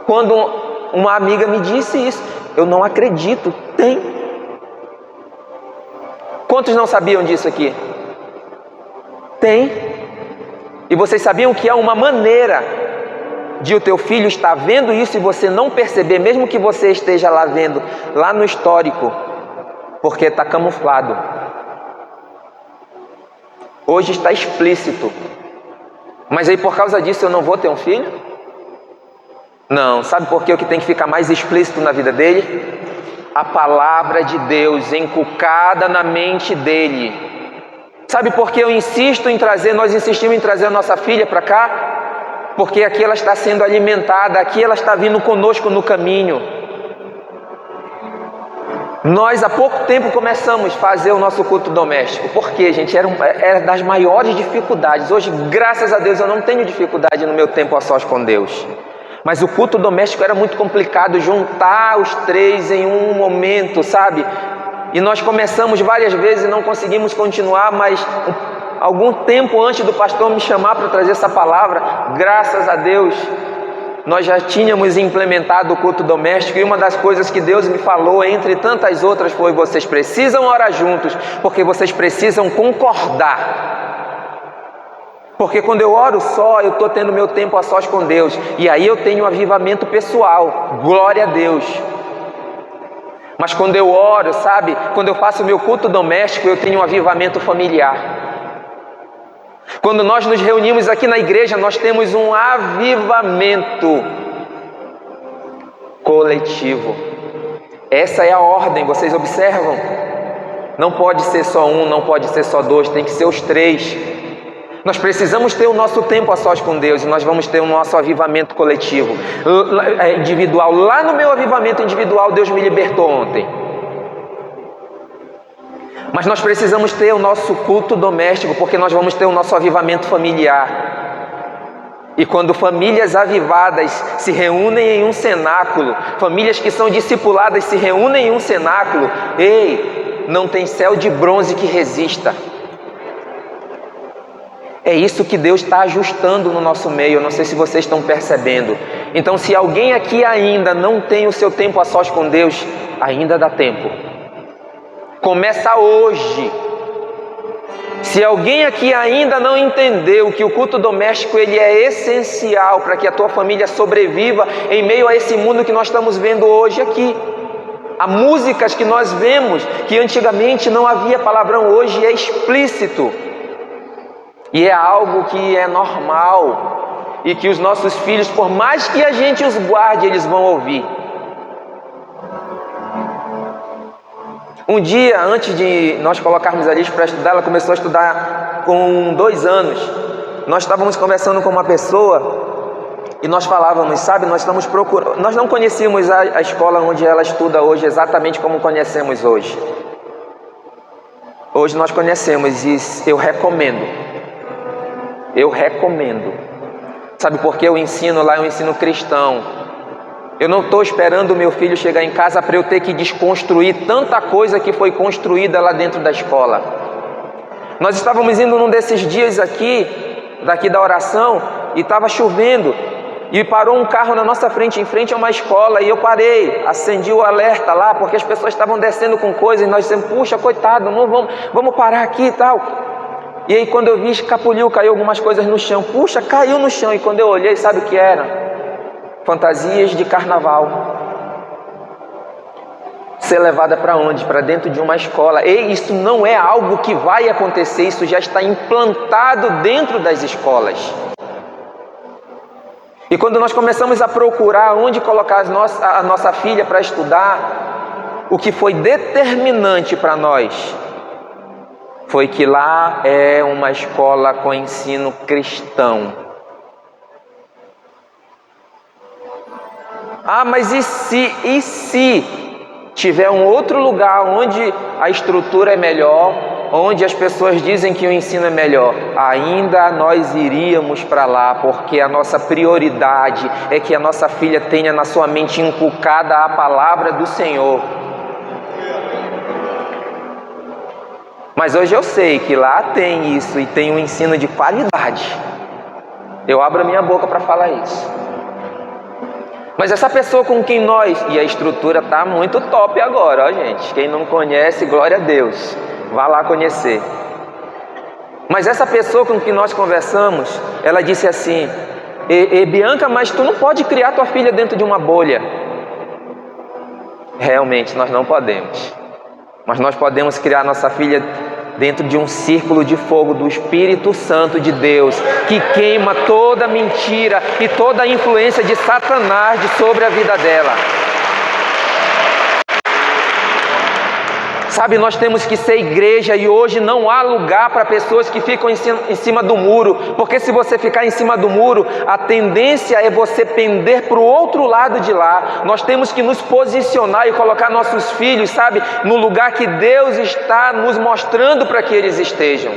quando uma amiga me disse isso, eu não acredito, tem. Quantos não sabiam disso aqui? Tem. E vocês sabiam que há uma maneira de o teu filho estar vendo isso e você não perceber, mesmo que você esteja lá vendo, lá no histórico, porque está camuflado. Hoje está explícito. Mas aí por causa disso eu não vou ter um filho? Não, sabe por que o que tem que ficar mais explícito na vida dele? A palavra de Deus inculcada na mente dele. Sabe por que nós insistimos em trazer a nossa filha para cá? Porque aqui ela está sendo alimentada, aqui ela está vindo conosco no caminho. Nós há pouco tempo começamos a fazer o nosso culto doméstico. Por quê, gente? Era das maiores dificuldades. Hoje, graças a Deus, eu não tenho dificuldade no meu tempo a sós com Deus. Mas o culto doméstico era muito complicado, juntar os três em um momento, sabe? E nós começamos várias vezes e não conseguimos continuar, mas algum tempo antes do pastor me chamar para trazer essa palavra, graças a Deus, nós já tínhamos implementado o culto doméstico. E uma das coisas que Deus me falou, entre tantas outras, foi: vocês precisam orar juntos, porque vocês precisam concordar. Porque quando eu oro só, eu estou tendo meu tempo a sós com Deus, e aí eu tenho um avivamento pessoal, glória a Deus. Mas quando eu oro, sabe, quando eu faço o meu culto doméstico, eu tenho um avivamento familiar. Quando nós nos reunimos aqui na igreja, nós temos um avivamento coletivo. Essa é a ordem, vocês observam? Não pode ser só um, não pode ser só dois, tem que ser os três. Nós precisamos ter o nosso tempo a sós com Deus, e nós vamos ter o nosso avivamento coletivo, individual. Lá no meu avivamento individual, Deus me libertou ontem. Mas nós precisamos ter o nosso culto doméstico, porque nós vamos ter o nosso avivamento familiar. E quando famílias avivadas se reúnem em um cenáculo, famílias que são discipuladas se reúnem em um cenáculo, ei, não tem céu de bronze que resista. É isso que Deus está ajustando no nosso meio. Eu não sei se vocês estão percebendo. Então, se alguém aqui ainda não tem o seu tempo a sós com Deus, ainda dá tempo. Começa hoje. Se alguém aqui ainda não entendeu que o culto doméstico ele é essencial para que a tua família sobreviva em meio a esse mundo que nós estamos vendo hoje aqui. Há músicas que nós vemos que antigamente não havia palavrão, hoje é explícito. E é algo que é normal, e que os nossos filhos, por mais que a gente os guarde, eles vão ouvir. Um dia, antes de nós colocarmos a Liz para estudar, ela começou a estudar com 2 anos. Nós estávamos conversando com uma pessoa e nós falávamos, sabe, nós estamos procurando. Nós não conhecíamos a escola onde ela estuda hoje exatamente como conhecemos hoje. Hoje nós conhecemos e eu recomendo. Sabe por que o ensino lá é um ensino cristão? Eu não estou esperando o meu filho chegar em casa para eu ter que desconstruir tanta coisa que foi construída lá dentro da escola. Nós estávamos indo num desses dias daqui da oração, e estava chovendo, e parou um carro na nossa frente, em frente a uma escola, e eu parei, acendi o alerta lá, porque as pessoas estavam descendo com coisas, e nós dissemos, puxa, coitado, não vamos parar aqui e tal. E aí quando eu vi, escapuliu, caiu algumas coisas no chão. Puxa, caiu no chão. E quando eu olhei, sabe o que era? Fantasias de carnaval. Ser levada para onde? Para dentro de uma escola. E isso não é algo que vai acontecer, isso já está implantado dentro das escolas. E quando nós começamos a procurar onde colocar a nossa filha para estudar, o que foi determinante para nós foi que lá é uma escola com ensino cristão. Ah, mas e se tiver um outro lugar onde a estrutura é melhor, onde as pessoas dizem que o ensino é melhor? Ainda nós iríamos para lá, porque a nossa prioridade é que a nossa filha tenha na sua mente inculcada a palavra do Senhor. Mas hoje eu sei que lá tem isso e tem um ensino de qualidade. Eu abro a minha boca para falar isso. Mas essa pessoa com quem e a estrutura está muito top agora, ó gente. Quem não conhece, glória a Deus. Vá lá conhecer. Mas essa pessoa com quem nós conversamos, ela disse assim, Bianca, mas tu não pode criar tua filha dentro de uma bolha. Realmente nós não podemos. Mas nós podemos criar nossa filha dentro de um círculo de fogo do Espírito Santo de Deus, que queima toda mentira e toda a influência de Satanás sobre a vida dela. Sabe, nós temos que ser igreja e hoje não há lugar para pessoas que ficam em cima do muro, porque se você ficar em cima do muro, a tendência é você pender para o outro lado de lá. Nós temos que nos posicionar e colocar nossos filhos, sabe, no lugar que Deus está nos mostrando para que eles estejam.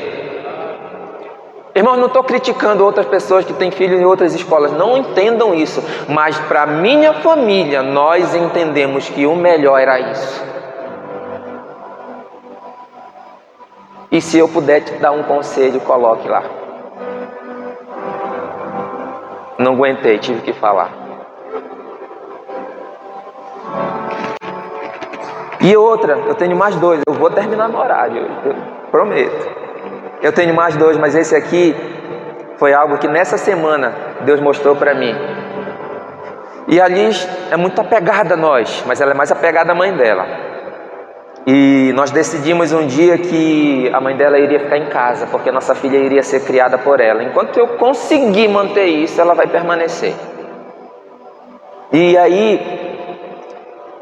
Irmãos, não estou criticando outras pessoas que têm filhos em outras escolas, não entendam isso, mas para minha família, nós entendemos que o melhor era isso. E se eu puder te dar um conselho, coloque lá. Não aguentei, tive que falar. E outra, eu tenho mais 2, eu vou terminar no horário, eu prometo. Eu tenho mais 2, mas esse aqui foi algo que nessa semana Deus mostrou para mim. E a Liz é muito apegada a nós, mas ela é mais apegada à mãe dela. E nós decidimos um dia que a mãe dela iria ficar em casa, porque a nossa filha iria ser criada por ela. Enquanto eu conseguir manter isso, ela vai permanecer. E aí,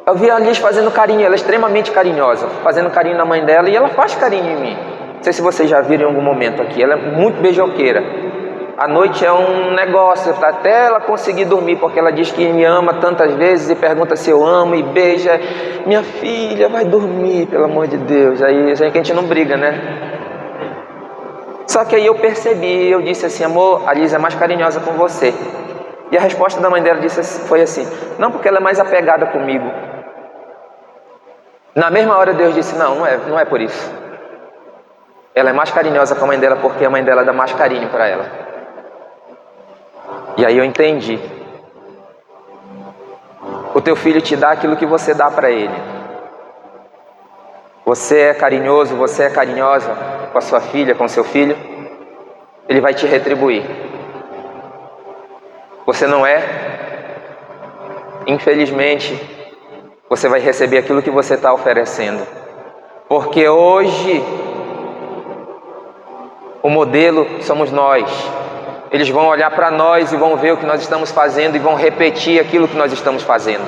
eu vi a Liz fazendo carinho, ela é extremamente carinhosa, fazendo carinho na mãe dela, e ela faz carinho em mim. Não sei se vocês já viram em algum momento aqui, ela é muito beijoqueira. À noite é um negócio, até ela conseguir dormir, porque ela diz que me ama tantas vezes e pergunta se eu amo e beija. Minha filha, vai dormir, pelo amor de Deus. Aí que a gente não briga, né? Só que aí eu percebi, eu disse assim, amor, a Liz é mais carinhosa com você. E a resposta da mãe dela foi assim, não, porque ela é mais apegada comigo. Na mesma hora Deus disse, não é por isso. Ela é mais carinhosa com a mãe dela porque a mãe dela dá mais carinho para ela. E aí eu entendi. O teu filho te dá aquilo que você dá para ele. Você é carinhoso, você é carinhosa com a sua filha, com o seu filho, ele vai te retribuir. Você não é, infelizmente, você vai receber aquilo que você está oferecendo. Porque hoje o modelo somos nós. Eles vão olhar para nós e vão ver o que nós estamos fazendo e vão repetir aquilo que nós estamos fazendo.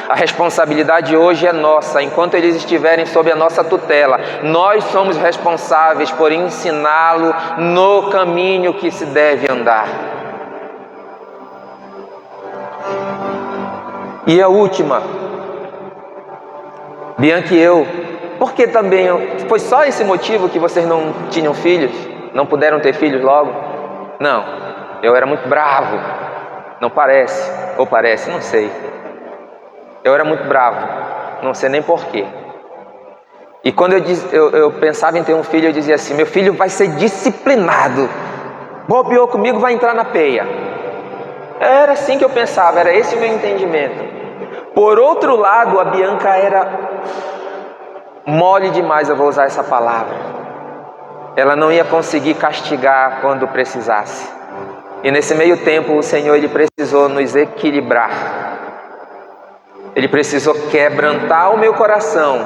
A responsabilidade hoje é nossa, enquanto eles estiverem sob a nossa tutela. Nós somos responsáveis por ensiná-lo no caminho que se deve andar. E a última, Bianca e eu, porque também foi só esse motivo que vocês não tinham filhos? Não puderam ter filhos logo? Não, eu era muito bravo. Não parece? Ou parece? Não sei. Eu era muito bravo, não sei nem porquê. E quando eu pensava em ter um filho, eu dizia assim, meu filho vai ser disciplinado. Bobeou comigo, vai entrar na peia. Era assim que eu pensava, era esse o meu entendimento. Por outro lado, a Bianca era mole demais, eu vou usar essa palavra. Ela não ia conseguir castigar quando precisasse. E nesse meio tempo, o Senhor, Ele precisou nos equilibrar. Ele precisou quebrantar o meu coração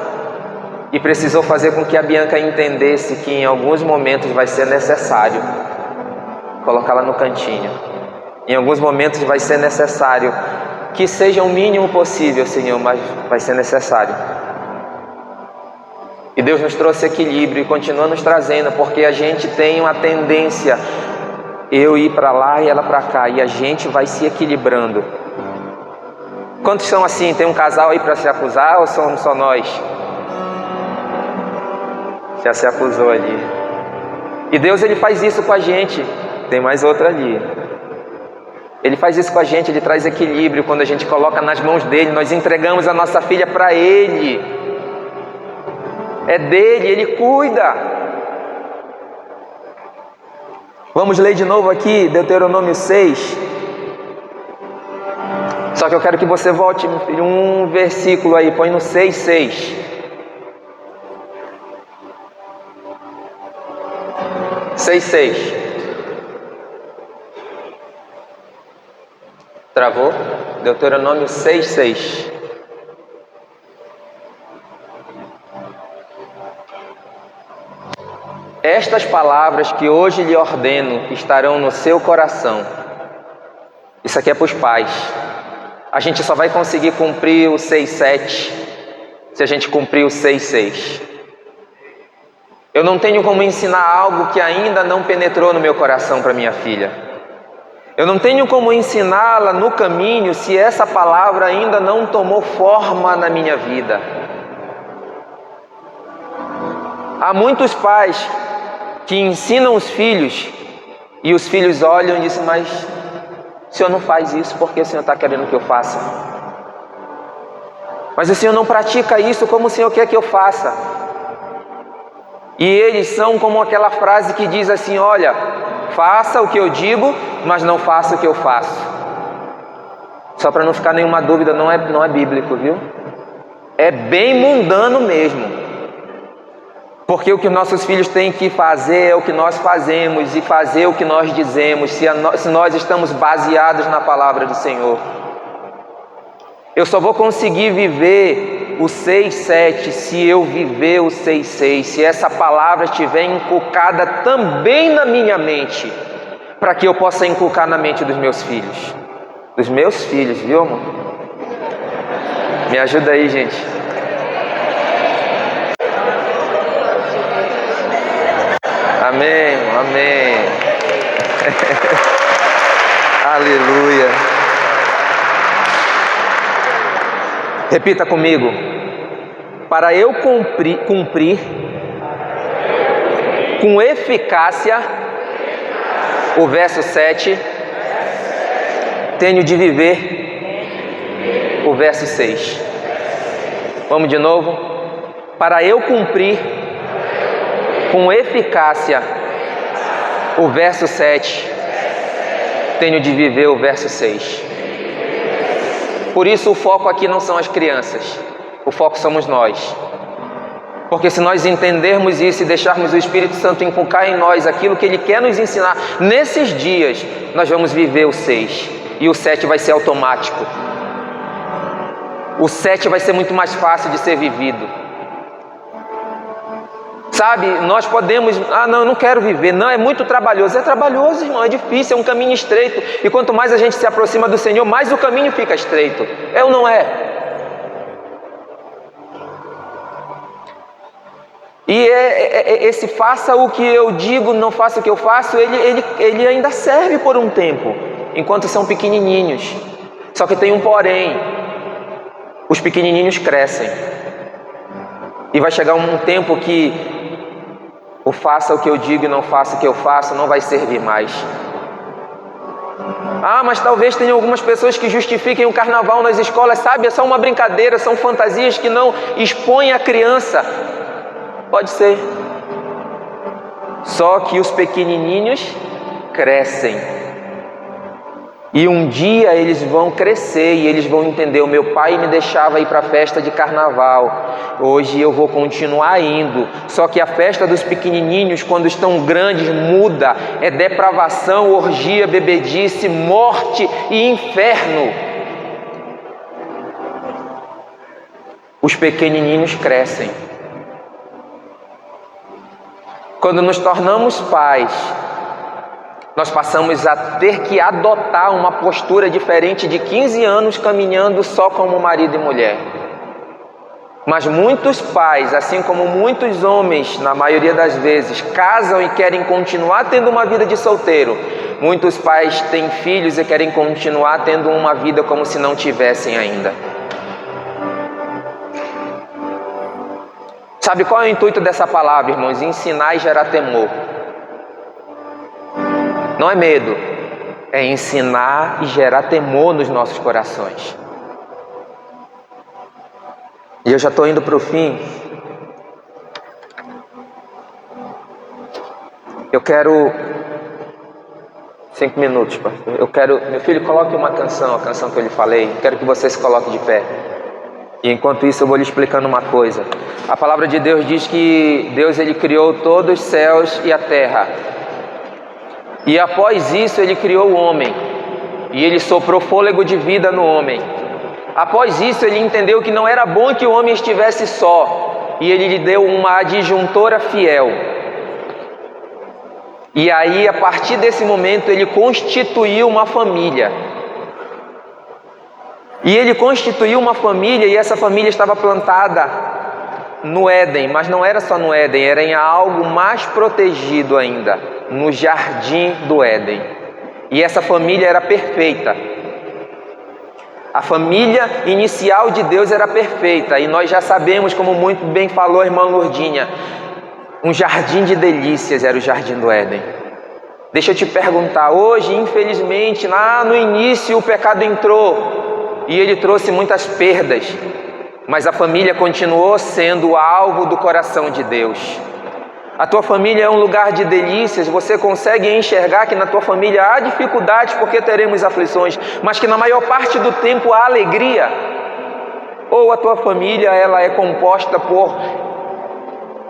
e precisou fazer com que a Bianca entendesse que em alguns momentos vai ser necessário colocá-la no cantinho. Em alguns momentos vai ser necessário que seja o mínimo possível, Senhor, mas vai ser necessário. E Deus nos trouxe equilíbrio e continua nos trazendo, porque a gente tem uma tendência, eu ir para lá e ela para cá, e a gente vai se equilibrando. Quantos são assim? Tem um casal aí para se acusar ou somos só nós? Já se acusou ali. E Deus, Ele faz isso com a gente. Tem mais outra ali. Ele faz isso com a gente, Ele traz equilíbrio quando a gente coloca nas mãos dEle. Nós entregamos a nossa filha para Ele. É dEle, Ele cuida. Vamos ler de novo aqui, Deuteronômio 6. Só que eu quero que você volte um versículo aí, põe no 6:6. Travou? Deuteronômio 6:6. Estas palavras que hoje lhe ordeno estarão no seu coração. Isso aqui é para os pais. A gente só vai conseguir cumprir o 6:7 se a gente cumprir o 6:6. Eu não tenho como ensinar algo que ainda não penetrou no meu coração para minha filha. Eu não tenho como ensiná-la no caminho se essa palavra ainda não tomou forma na minha vida. Há muitos pais que ensinam os filhos e os filhos olham e dizem: mas o senhor não faz isso porque o senhor está querendo que eu faça. Mas o senhor não pratica isso como o senhor quer que eu faça. E eles são como aquela frase que diz assim: olha, faça o que eu digo, mas não faça o que eu faço. Só para não ficar nenhuma dúvida, não é bíblico, viu? É bem mundano mesmo. Porque o que nossos filhos têm que fazer é o que nós fazemos e fazer o que nós dizemos, se nós estamos baseados na palavra do Senhor. Eu só vou conseguir viver o 6:7 se eu viver o 6:6, se essa palavra estiver inculcada também na minha mente, para que eu possa inculcar na mente dos meus filhos. Dos meus filhos, viu, amor? Me ajuda aí, gente. Amém, amém. Aleluia. Repita comigo: para eu cumprir com eficácia o verso 7, tenho de viver o verso 6. Vamos de novo? Para eu cumprir com eficácia o verso 7, tenho de viver o verso 6. Por isso o foco aqui não são as crianças, o foco somos nós. Porque se nós entendermos isso e deixarmos o Espírito Santo inculcar em nós aquilo que Ele quer nos ensinar, nesses dias nós vamos viver o 6, e o 7 vai ser automático. O 7 vai ser muito mais fácil de ser vivido. Sabe, nós podemos, não, eu não quero viver, não, é muito trabalhoso. É trabalhoso, irmão, é difícil, é um caminho estreito. E quanto mais a gente se aproxima do Senhor, mais o caminho fica estreito. É ou não é? E esse faça o que eu digo, não faça o que eu faço, ele ainda serve por um tempo, enquanto são pequenininhos. Só que tem um porém: os pequenininhos crescem. E vai chegar um tempo que o faça o que eu digo e não faça o que eu faço não vai servir mais. Mas talvez tenha algumas pessoas que justifiquem o carnaval nas escolas, sabe? É só uma brincadeira, são fantasias que não expõem a criança. Pode ser. Só que os pequenininhos crescem. E um dia eles vão crescer e eles vão entender: o meu pai me deixava ir para a festa de carnaval, hoje eu vou continuar indo. Só que a festa dos pequenininhos, quando estão grandes, muda. É depravação, orgia, bebedice, morte e inferno. Os pequenininhos crescem. Quando nos tornamos pais, nós passamos a ter que adotar uma postura diferente de 15 anos caminhando só como marido e mulher. Mas muitos pais, assim como muitos homens, na maioria das vezes, casam e querem continuar tendo uma vida de solteiro. Muitos pais têm filhos e querem continuar tendo uma vida como se não tivessem ainda. Sabe qual é o intuito dessa palavra, irmãos? Ensinar e gerar temor. Não é medo, é ensinar e gerar temor nos nossos corações. E eu já estou indo para o fim. Eu quero 5 minutos, pastor. Meu filho, coloque uma canção, a canção que eu lhe falei. Quero que você se coloque de pé. E enquanto isso eu vou lhe explicando uma coisa. A palavra de Deus diz que Deus ele criou todos os céus e a terra. E após isso ele criou o homem, e ele soprou fôlego de vida no homem. Após isso ele entendeu que não era bom que o homem estivesse só, e ele lhe deu uma adjuntora fiel. E aí, a partir desse momento, ele constituiu uma família. E ele constituiu uma família, e essa família estava plantada no Éden, mas não era só no Éden, era em algo mais protegido ainda, no jardim do Éden. E essa família era perfeita. A família inicial de Deus era perfeita, e nós já sabemos, como muito bem falou a irmã Lourdinha, um jardim de delícias era o jardim do Éden. Deixa eu te perguntar, hoje, infelizmente, lá no início o pecado entrou, e ele trouxe muitas perdas, mas a família continuou sendo o alvo do coração de Deus. A tua família é um lugar de delícias, você consegue enxergar que na tua família há dificuldades porque teremos aflições, mas que na maior parte do tempo há alegria? Ou a tua família ela é composta por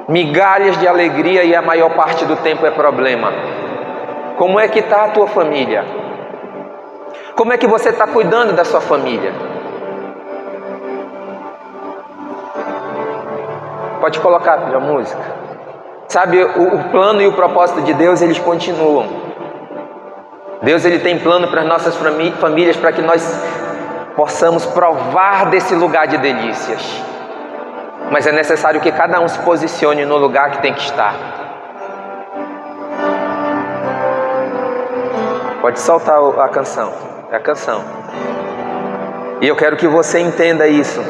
migalhas de alegria e a maior parte do tempo é problema? Como é que está a tua família? Como é que você está cuidando da sua família? Pode colocar, filho, a música. Sabe, o plano e o propósito de Deus, eles continuam. Deus, ele tem plano para as nossas famílias, para que nós possamos provar desse lugar de delícias. Mas é necessário que cada um se posicione no lugar que tem que estar. Pode soltar a canção, é a canção. E eu quero que você entenda isso.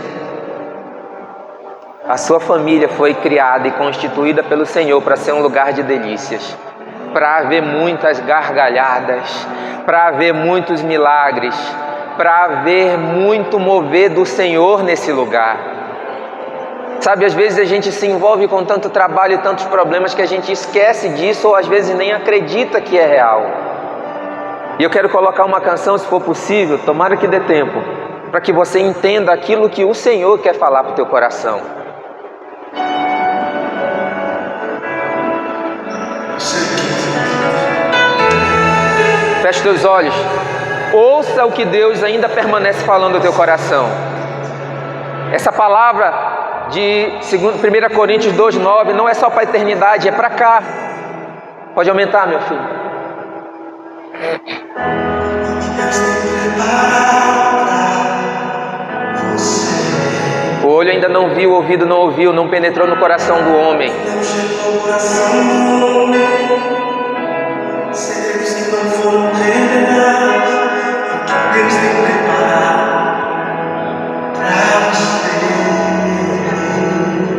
A sua família foi criada e constituída pelo Senhor para ser um lugar de delícias, para haver muitas gargalhadas, para haver muitos milagres, para haver muito mover do Senhor nesse lugar. Sabe, às vezes a gente se envolve com tanto trabalho e tantos problemas que a gente esquece disso, ou às vezes nem acredita que é real. E eu quero colocar uma canção, se for possível, tomara que dê tempo, para que você entenda aquilo que o Senhor quer falar para o teu coração. Feche teus olhos, ouça o que Deus ainda permanece falando no teu coração. Essa palavra de 1 Coríntios 2,9 não é só para a eternidade, é para cá. Pode aumentar, meu filho. O olho ainda não viu, o ouvido não ouviu, não penetrou no coração do homem. Segredos que não foram revelados, o que Deus tem preparado para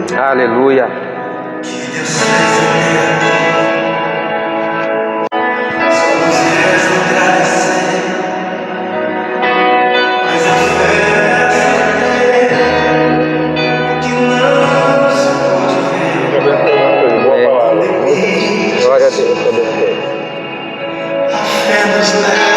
você. Aleluia. Que Deus fez em Deus. Só nos resta agradecer, mas a fé é que não se pode ver. Boa palavra. Glória a Deus. A fé nos leva